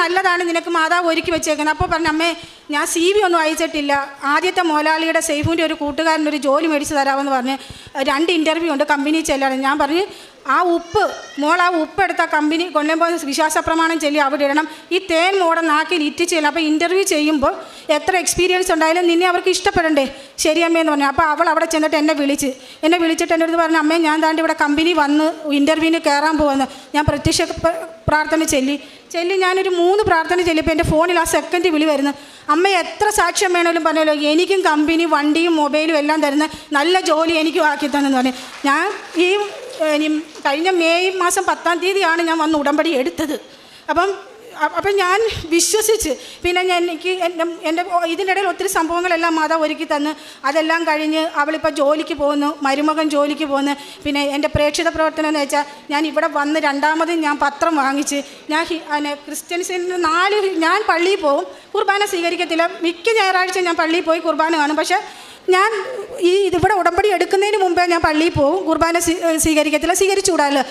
നല്ലതാണ് നിനക്ക് മാതാവ് ഒരുക്കി വെച്ചേക്കുന്നത്. അപ്പോൾ പറഞ്ഞു അമ്മേ ഞാൻ CV ഒന്നും അയച്ചിട്ടില്ല, ആദ്യത്തെ മോലാളിയുടെ സേഫിൻ്റെ ഒരു കൂട്ടുകാരനൊരു ജോലി മേടിച്ച് തരാമെന്ന് പറഞ്ഞ് 2 ഇൻ്റർവ്യൂ ഉണ്ട് കമ്പനി ചെല്ലാണ്. ഞാൻ പറഞ്ഞു ആ ഉപ്പ് എടുത്ത കമ്പനി കൊണ്ടുപോയി വിശ്വാസ പ്രമാണം ചൊല്ലി അവിടെ ഇടണം, ഈ തേൻ മോടെ നാക്കിൽ ഇറ്റിച്ച് ചെല്ലാം. അപ്പോൾ ഇൻ്റർവ്യൂ ചെയ്യുമ്പോൾ എത്ര എക്സ്പീരിയൻസ് ഉണ്ടായാലും നിന്നെ അവർക്ക് ഇഷ്ടപ്പെടണ്ടേ, ശരി അമ്മയെന്ന് പറഞ്ഞു. അപ്പോൾ അവൾ അവിടെ ചെന്നിട്ട് എന്നെ വിളിച്ചിട്ട് എൻ്റെ അടുത്ത് പറഞ്ഞു അമ്മേ ഞാൻ താണ്ടി ഇവിടെ കമ്പനി വന്ന് ഇൻ്റർവ്യൂവിന് കയറാൻ പോകുന്നു. ഞാൻ പ്രത്യക്ഷ പ്രാർത്ഥന ചൊല്ലി ഞാനൊരു 3 പ്രാർത്ഥന ചൊല്ലിയപ്പോൾ എൻ്റെ ഫോണിൽ ആ സെക്കൻഡ് വിളി വരുന്നു, അമ്മ എത്ര സാക്ഷ്യം വേണമെങ്കിലും പറഞ്ഞല്ലോ എനിക്കും കമ്പനി വണ്ടിയും മൊബൈലും എല്ലാം തരുന്ന നല്ല ജോലി എനിക്കും ആക്കി തന്നെന്ന് പറഞ്ഞു. ഞാൻ കഴിഞ്ഞ മെയ് മാസം 10 ഞാൻ വന്ന് ഉടമ്പടി എടുത്തത്. അപ്പം ഞാൻ വിശ്വസിച്ച് പിന്നെ എനിക്ക് എൻ്റെ ഇതിൻ്റെ ഇടയിൽ ഒത്തിരി സംഭവങ്ങളെല്ലാം മാതാവ് ഒരുക്കി തന്ന് അതെല്ലാം കഴിഞ്ഞ് അവളിപ്പോൾ ജോലിക്ക് പോകുന്നു, മരുമകൻ ജോലിക്ക് പോകുന്നു. പിന്നെ എൻ്റെ പ്രേക്ഷിത പ്രവർത്തനം എന്ന് വെച്ചാൽ ഞാൻ ഇവിടെ വന്ന് 2ാമത് ഞാൻ പത്രം വാങ്ങിച്ച് ഞാൻ ക്രിസ്ത്യൻസിന് 4 ഞാൻ പള്ളിയിൽ പോകും, കുർബാന സ്വീകരിക്കത്തില്ല. മിക്ക ഞായറാഴ്ച ഞാൻ പള്ളിയിൽ പോയി കുർബാന കാണും. പക്ഷേ ഞാൻ ഇതിവിടെ ഉടമ്പടി എടുക്കുന്നതിന് മുമ്പേ ഞാൻ പള്ളിയിൽ പോകും, കുർബാന സ്വീകരിക്കത്തില്ല, സ്വീകരിച്ചുകൂടാല്ലോ.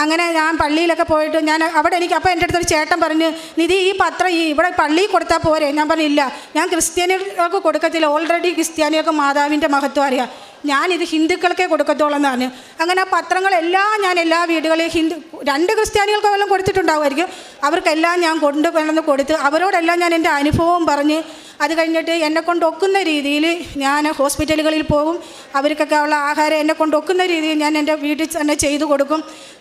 അങ്ങനെ ഞാൻ പള്ളിയിലൊക്കെ പോയിട്ട് ഞാൻ അവിടെ അപ്പോൾ എൻ്റെ അടുത്തൊരു ചേട്ടൻ പറഞ്ഞു നിധി ഈ പത്രം ഇവിടെ പള്ളിയിൽ കൊടുത്താൽ പോരെ. ഞാൻ പറഞ്ഞില്ല, ഞാൻ ക്രിസ്ത്യാനികൾക്ക് കൊടുക്കത്തില്ല, ഓൾറെഡി ക്രിസ്ത്യാനികൾക്ക് മാതാവിൻ്റെ മഹത്വം അറിയാം, ഞാനിത് ഹിന്ദുക്കൾക്കേ കൊടുക്കത്തോളം എന്ന് പറഞ്ഞു. അങ്ങനെ ആ പത്രങ്ങളെല്ലാം ഞാൻ എല്ലാ വീടുകളിലും 2 ക്രിസ്ത്യാനികൾക്ക് വല്ലതും കൊടുത്തിട്ടുണ്ടാവുമായിരിക്കും, അവർക്കെല്ലാം ഞാൻ കൊണ്ടുവന്ന് കൊടുത്ത് അവരോടെല്ലാം ഞാൻ എൻ്റെ അനുഭവം പറഞ്ഞ് അത് കഴിഞ്ഞിട്ട് എന്നെക്കൊണ്ട് ഒക്കുന്ന രീതിയിൽ ഞാൻ ഹോസ്പിറ്റലുകളിൽ പോകും, അവർക്കൊക്കെ ഉള്ള ആഹാരം എന്നെക്കൊണ്ട് ഒക്കുന്ന രീതിയിൽ ഞാൻ എൻ്റെ വീട്ടിൽ തന്നെ ചെയ്തു കൊടുക്കും.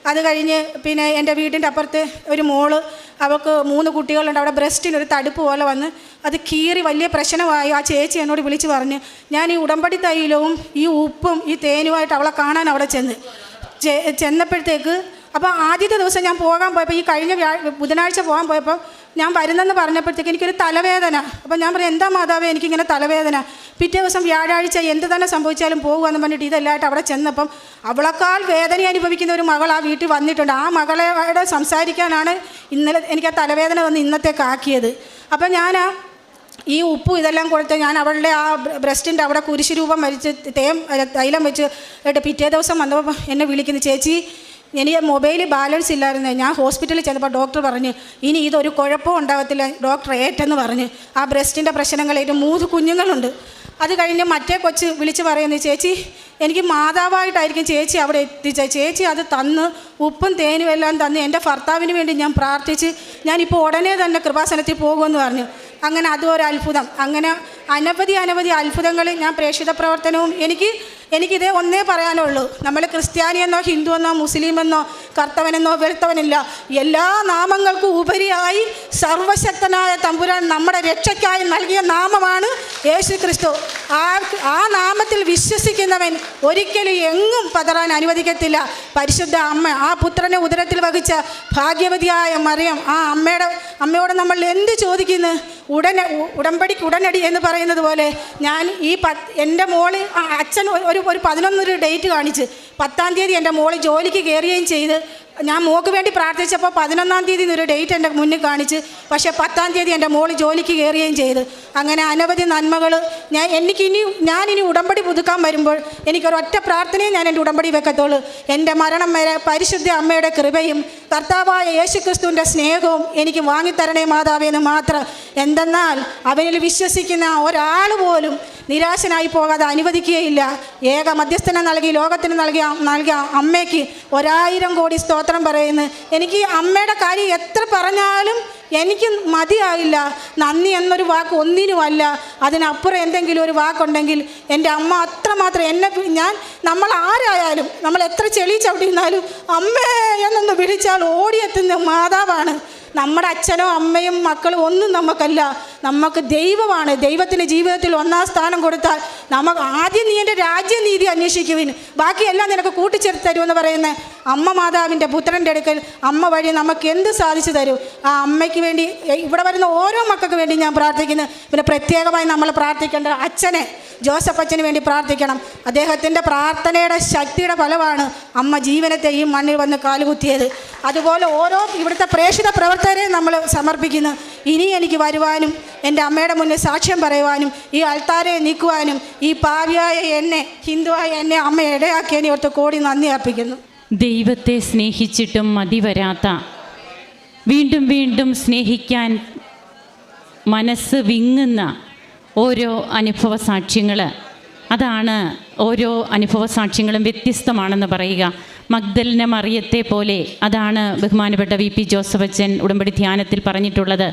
അത് കഴിഞ്ഞ് പിന്നെ എൻ്റെ വീടിൻ്റെ അപ്പുറത്ത് ഒരു മോള്, അവൾക്ക് 3 കുട്ടികളുണ്ട്, അവിടെ ബ്രസ്റ്റിനൊരു തടുപ്പ് പോലെ വന്ന് അത് കീറി വലിയ പ്രശ്നമായി. ആ ചേച്ചി എന്നോട് വിളിച്ച് പറഞ്ഞ് ഞാൻ ഈ ഉടമ്പടി തൈലവും ഈ ഉപ്പും ഈ തേനുമായിട്ട് അവളെ കാണാൻ അവിടെ ചെന്നപ്പോഴത്തേക്ക് അപ്പോൾ ആദ്യത്തെ ദിവസം ഞാൻ പോകാൻ പോയപ്പോൾ ഈ കഴിഞ്ഞ ബുധനാഴ്ച പോകാൻ പോയപ്പോൾ ഞാൻ വരുന്നെന്ന് പറഞ്ഞപ്പോഴത്തേക്ക് എനിക്കൊരു തലവേദന. അപ്പോൾ ഞാൻ പറഞ്ഞു എന്താ മാതാവേ എനിക്കിങ്ങനെ തലവേദന. പിറ്റേ ദിവസം വ്യാഴാഴ്ച എന്ത് തന്നെ സംഭവിച്ചാലും പോകുകയെന്ന് പറഞ്ഞിട്ട് ഇതെല്ലാമായിട്ട് അവിടെ ചെന്നപ്പം അവളെക്കാൾ വേദന അനുഭവിക്കുന്ന ഒരു മകൾ ആ വീട്ടിൽ വന്നിട്ടുണ്ട്. ആ മകളോട് സംസാരിക്കാനാണ് ഇന്നലെ എനിക്ക് ആ തലവേദന വന്ന് ഇന്നത്തേക്കാക്കിയത്. അപ്പം ഞാൻ ഈ ഉപ്പും ഇതെല്ലാം കൊടുത്ത് ഞാൻ അവളുടെ ആ ബ്രസ്റ്റിൻ്റെ അവിടെ കുരിശ് രൂപം വരച്ച് തൈലം വെച്ച് പിറ്റേ ദിവസം വന്നപ്പോൾ എന്നെ വിളിക്കുന്നു, ചേച്ചി എനിക്ക് മൊബൈലിൽ ബാലൻസ് ഇല്ലായിരുന്നു. ഞാൻ ഹോസ്പിറ്റലിൽ ചെന്നപ്പോൾ ഡോക്ടർ പറഞ്ഞ് ഇനി ഇതൊരു കുഴപ്പവും ഉണ്ടാകത്തില്ല, ഡോക്ടർ ഏറ്റെന്ന് പറഞ്ഞ്. ആ ബ്രസ്റ്റിൻ്റെ പ്രശ്നങ്ങളായിട്ട് 3 കുഞ്ഞുങ്ങളുണ്ട്. അത് കഴിഞ്ഞ് മറ്റേ കൊച്ച് വിളിച്ച് പറയുന്നു, ചേച്ചി എനിക്ക് മാതാവായിട്ടായിരിക്കും ചേച്ചി അവിടെ എത്തിച്ചത്, ചേച്ചി അത് തന്ന് ഉപ്പും തേനും എല്ലാം തന്ന് എൻ്റെ ഭർത്താവിന് വേണ്ടി ഞാൻ പ്രാർത്ഥിച്ച് ഞാനിപ്പോൾ ഉടനെ തന്നെ കൃപാസനത്തിൽ പോകുമെന്ന് പറഞ്ഞു. അങ്ങനെ അതും ഒരു അത്ഭുതം. അങ്ങനെ അനവധി അത്ഭുതങ്ങൾ ഞാൻ പ്രേക്ഷിത പ്രവർത്തനവും എനിക്കിതേ ഒന്നേ പറയാനുള്ളൂ, നമ്മൾ ക്രിസ്ത്യാനിയെന്നോ ഹിന്ദുവെന്നോ മുസ്ലിമെന്നോ കർത്തവനെന്നോ വെളുത്തവനില്ല, എല്ലാ നാമങ്ങൾക്കും ഉപരിയായി സർവശക്തനായ തമ്പുരാൻ നമ്മുടെ രക്ഷയ്ക്കായി നൽകിയ നാമമാണ് യേശു ക്രിസ്തു. ആ നാമത്തിൽ വിശ്വസിക്കുന്നവൻ ഒരിക്കലും എങ്ങും പതറാൻ അനുവദിക്കത്തില്ല. പരിശുദ്ധ അമ്മ, ആ പുത്രനെ ഉദരത്തിൽ വഹിച്ച ഭാഗ്യവതിയായ മറിയം, ആ അമ്മയോട് നമ്മൾ എന്ത് ചോദിക്കുന്നു ഉടമ്പടിക്ക് ഉടനടി എന്ന് പറയുന്നത് പോലെ ഞാൻ എൻ്റെ മോള് അച്ഛൻ ഒരു 11 ഡേറ്റ് കാണിച്ച് 10-ാം തീയതി എൻ്റെ മോള് ജോലിക്ക് കയറുകയും ചെയ്ത് ഞാൻ മോൾക്ക് വേണ്ടി പ്രാർത്ഥിച്ചപ്പോൾ 11-ാം തീയതി ഒരു ഡേറ്റ് എൻ്റെ മുന്നിൽ കാണിച്ച്, പക്ഷേ 10-ാം തീയതി എൻ്റെ മോൾ ജോലിക്ക് കയറുകയും ചെയ്ത്. അങ്ങനെ അനവധി നന്മകൾ ഞാനിനി ഉടമ്പടി പുതുക്കാൻ വരുമ്പോൾ എനിക്കൊരൊറ്റ പ്രാർത്ഥനയും ഞാൻ എൻ്റെ ഉടമ്പടി വെക്കത്തുള്ളൂ. എൻ്റെ മരണം വരെ പരിശുദ്ധ അമ്മയുടെ കൃപയും കർത്താവായ യേശുക്രിസ്തുവിൻ്റെ സ്നേഹവും എനിക്ക് വാങ്ങിത്തരണേ മാതാവെന്ന് മാത്രം. എന്തെന്നാൽ അവനിൽ വിശ്വസിക്കുന്ന ഒരാൾ പോലും നിരാശനായി പോകാതെ അനുവദിക്കുകയില്ല. ഏക മധ്യസ്ഥനെ നൽകി ലോകത്തിന് നൽകിയ അമ്മയ്ക്ക് 1000 കോടി സ്തോത്രം പറയുന്നു. എനിക്ക് അമ്മയുടെ കാര്യം എത്ര പറഞ്ഞാലും എനിക്ക് മതിയായില്ല. നന്ദി എന്നൊരു വാക്ക് ഒന്നിനുമല്ല. അതിനപ്പുറം എന്തെങ്കിലും ഒരു വാക്കുണ്ടെങ്കിൽ എൻ്റെ അമ്മ അത്രമാത്രം നമ്മൾ ആരായാലും, നമ്മൾ എത്ര ചെളി ചവിട്ടിയിരുന്നാലും അമ്മേ എന്നൊന്ന് വിളിച്ചാൽ ഓടിയെത്തുന്ന മാതാവാണ്. നമ്മുടെ അച്ഛനോ അമ്മയും മക്കളും ഒന്നും നമുക്കല്ല, നമുക്ക് ദൈവമാണ്. ദൈവത്തിൻ്റെ ജീവിതത്തിൽ 1-ാം സ്ഥാനം കൊടുത്താൽ നമുക്ക് ആദ്യം നീ എൻ്റെ രാജ്യനീതി അന്വേഷിക്കുവിൻ, ബാക്കിയെല്ലാം നിനക്ക് കൂട്ടിച്ചേർത്ത് തരുമെന്ന് പറയുന്ന അമ്മ മാതാവിൻ്റെ പുത്രൻ്റെ അടുക്കൽ അമ്മ വഴി നമുക്ക് എന്ത് സാധിച്ചു തരും. ആ അമ്മയ്ക്ക് വേണ്ടി, ഇവിടെ വരുന്ന ഓരോ മക്കൾക്ക് വേണ്ടി ഞാൻ പ്രാർത്ഥിക്കുന്നു. പിന്നെ പ്രത്യേകമായി നമ്മൾ പ്രാർത്ഥിക്കേണ്ട അച്ഛനെ, ജോസഫ് അച്ഛന് വേണ്ടി പ്രാർത്ഥിക്കണം. അദ്ദേഹത്തിൻ്റെ പ്രാർത്ഥനയുടെ ശക്തിയുടെ ഫലമാണ് അമ്മ ജീവനത്തെ ഈ മണ്ണിൽ വന്ന് കാലുകുത്തിയത്. അതുപോലെ ഓരോ ഇവിടുത്തെ പ്രേക്ഷിത പ്രവർത്തകരെ നമ്മൾ സമർപ്പിക്കുന്നു. ഇനി എനിക്ക് വരുവാനും എൻ്റെ അമ്മയുടെ മുന്നിൽ സാക്ഷ്യം പറയുവാനും ഈ അൾത്താരെ നീക്കുവാനും ഈ പാവിയായ എന്നെ, ഹിന്ദുവായ എന്നെ അമ്മ ഇടയാക്കിയതിനെ ഓർത്ത് കോടി നന്ദി അർപ്പിക്കുന്നു. ദൈവത്തെ സ്നേഹിച്ചിട്ടും മതി വരാത്ത, വീണ്ടും വീണ്ടും സ്നേഹിക്കാൻ മനസ്സ് വിങ്ങുന്ന ഓരോ അനുഭവ സാക്ഷ്യങ്ങൾ, അതാണ് ഓരോ അനുഭവ സാക്ഷ്യങ്ങളും വ്യത്യസ്തമാണെന്ന് പറയുക. മഗ്ദലന മറിയത്തെ പോലെ, അതാണ് ബഹുമാനപ്പെട്ട VP ജോസഫ് അച്ഛൻ ഉടമ്പടി ധ്യാനത്തിൽ പറഞ്ഞിട്ടുള്ളത്.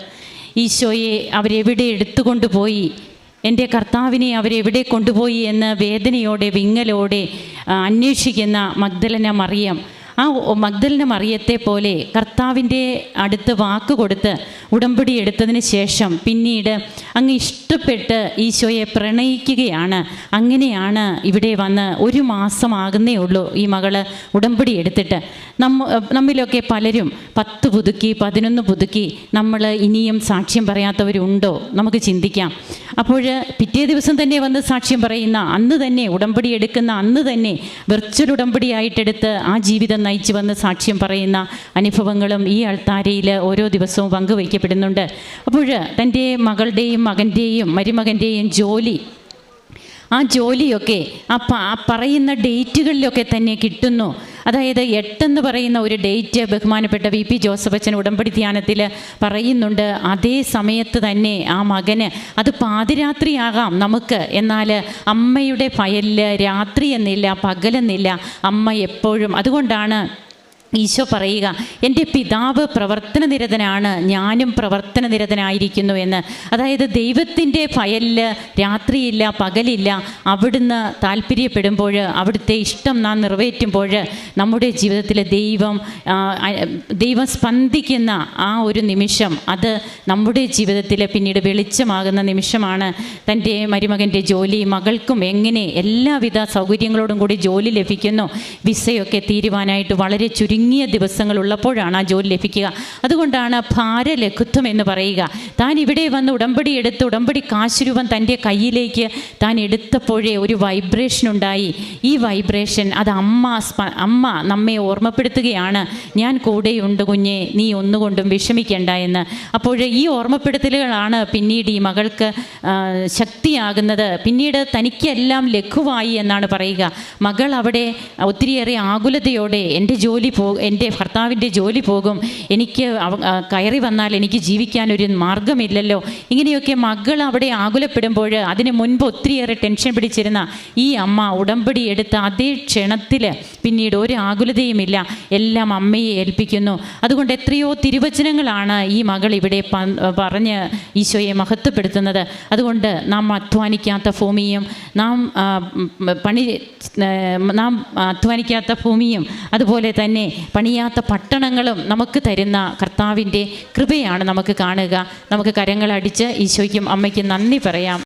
ഈശോയെ അവരെവിടെ എടുത്തുകൊണ്ടുപോയി, എൻ്റെ കർത്താവിനെ അവരെവിടെ കൊണ്ടുപോയി എന്ന് വേദനയോടെ വിങ്ങലോടെ അന്വേഷിക്കുന്ന മഗ്ദലന മറിയം. ആ മഗ്ദലന മറിയത്തെ പോലെ കർത്താവിൻ്റെ അടുത്ത് വാക്ക് കൊടുത്ത് ഉടമ്പടി എടുത്തതിന് ശേഷം പിന്നീട് അങ്ങ് ഇഷ്ടപ്പെട്ട് ഈശോയെ പ്രണയിക്കുകയാണ്. അങ്ങനെയാണ് ഇവിടെ വന്ന് 1 മാസമാകുന്നേ ഉള്ളൂ ഈ മകള് ഉടമ്പടി എടുത്തിട്ട്. നമ്മിലൊക്കെ പലരും 10 പുതുക്കി 11 പുതുക്കി നമ്മൾ ഇനിയും സാക്ഷ്യം പറയാത്തവരുണ്ടോ നമുക്ക് ചിന്തിക്കാം. അപ്പോൾ പിറ്റേ ദിവസം തന്നെ വന്ന് സാക്ഷ്യം പറയുന്ന, അന്ന് തന്നെ ഉടമ്പടി എടുക്കുന്ന അന്ന് തന്നെ വെർച്വൽ ഉടമ്പടിയായിട്ടെടുത്ത് ആ ജീവിതം നയിച്ചു വന്ന് സാക്ഷ്യം പറയുന്ന അനുഭവങ്ങളും ഈ അൾത്താരയിൽ ഓരോ ദിവസവും പങ്കുവയ്ക്കപ്പെടുന്നുണ്ട്. അപ്പോൾ തൻ്റെ മകളുടെയും മകൻ്റെയും മരുമകൻ്റെയും ജോലി, ആ ജോലിയൊക്കെ ആ പറയുന്ന ഡേറ്റുകളിലൊക്കെ തന്നെ കിട്ടുന്നു. അതായത് 8 എന്ന് പറയുന്ന ഒരു ഡേറ്റ് ബഹുമാനപ്പെട്ട VP ജോസഫ് അച്ഛൻ ഉടമ്പടി ധ്യാനത്തിൽ പറയുന്നുണ്ട്. അതേ സമയത്ത് തന്നെ ആ മകന്, അത് പാതിരാത്രിയാകാം നമുക്ക്, എന്നാൽ അമ്മയുടെ ഫയലിൽ രാത്രി എന്നില്ല പകലെന്നില്ല, അമ്മ എപ്പോഴും. അതുകൊണ്ടാണ് ഈശോ പറയുക, എൻ്റെ പിതാവ് പ്രവർത്തനനിരതനാണ്, ഞാനും പ്രവർത്തനനിരതനായിരിക്കുന്നു എന്ന്. അതായത് ദൈവത്തിൻ്റെ ഫയലിൽ രാത്രിയില്ല പകലില്ല. അവിടുന്ന് താല്പര്യപ്പെടുമ്പോൾ, അവിടുത്തെ ഇഷ്ടം നാം നിറവേറ്റുമ്പോൾ നമ്മുടെ ജീവിതത്തിൽ ദൈവം സ്പന്ദിക്കുന്ന ആ ഒരു നിമിഷം, അത് നമ്മുടെ ജീവിതത്തിൽ പിന്നീട് വെളിച്ചമാകുന്ന നിമിഷമാണ്. തൻ്റെ മരുമകൻ്റെ ജോലി, മകൾക്കും എങ്ങനെ എല്ലാവിധ സൗകര്യങ്ങളോടും കൂടി ജോലി ലഭിക്കുന്നു. വിസയൊക്കെ തീരുവാനായിട്ട് വളരെ ചുരുങ്ങിയ ദിവസങ്ങളുള്ളപ്പോഴാണ് ആ ജോലി ലഭിക്കുക. അതുകൊണ്ടാണ് ഭാരലഘുത്വം എന്ന് പറയുക. താൻ ഇവിടെ വന്ന് ഉടമ്പടി എടുത്ത് ഉടമ്പടി കാശ് രൂപം തൻ്റെ കയ്യിലേക്ക് താൻ എടുത്തപ്പോഴേ ഒരു വൈബ്രേഷൻ ഉണ്ടായി. ഈ വൈബ്രേഷൻ അത് അമ്മ നമ്മെ ഓർമ്മപ്പെടുത്തുകയാണ്, ഞാൻ കൂടെയുണ്ട് കുഞ്ഞെ, നീ ഒന്നുകൊണ്ടും വിഷമിക്കേണ്ട എന്ന്. അപ്പോൾ ഈ ഓർമ്മപ്പെടുത്തലുകളാണ് പിന്നീട് ഈ മകൾക്ക് ശക്തിയാകുന്നത്. പിന്നീട് തനിക്കെല്ലാം ലഘുവായി എന്നാണ് പറയുക. മകൾ അവിടെ ഒത്തിരിയേറെ ആകുലതയോടെ എൻ്റെ ഭർത്താവിൻ്റെ ജോലി പോകും, എനിക്ക് കയറി വന്നാൽ എനിക്ക് ജീവിക്കാനൊരു മാർഗമില്ലല്ലോ, ഇങ്ങനെയൊക്കെ മകൾ അവിടെ ആകുലപ്പെടുമ്പോൾ അതിന് മുൻപ് ഒത്തിരിയേറെ ടെൻഷൻ പിടിച്ചിരുന്ന ഈ അമ്മ ഉടമ്പടി എടുത്ത അതേ ക്ഷണത്തിൽ പിന്നീട് ഒരു ആകുലതയുമില്ല, എല്ലാം അമ്മയെ ഏൽപ്പിക്കുന്നു. അതുകൊണ്ട് എത്രയോ തിരുവചനങ്ങളാണ് ഈ മകൾ ഇവിടെ പറഞ്ഞ് ഈശോയെ മഹത്വപ്പെടുത്തുന്നത്. അതുകൊണ്ട് നാം അധ്വാനിക്കാത്ത ഭൂമിയും നാം അധ്വാനിക്കാത്ത ഭൂമിയും അതുപോലെ തന്നെ പണിയാത്ത പട്ടണങ്ങളും നമുക്ക് തരുന്ന കർത്താവിൻ്റെ കൃപയാണ് നമുക്ക് കാണുക. നമുക്ക് കരങ്ങളടിച്ച് ഈശോയ്ക്കും അമ്മയ്ക്കും നന്ദി പറയാം.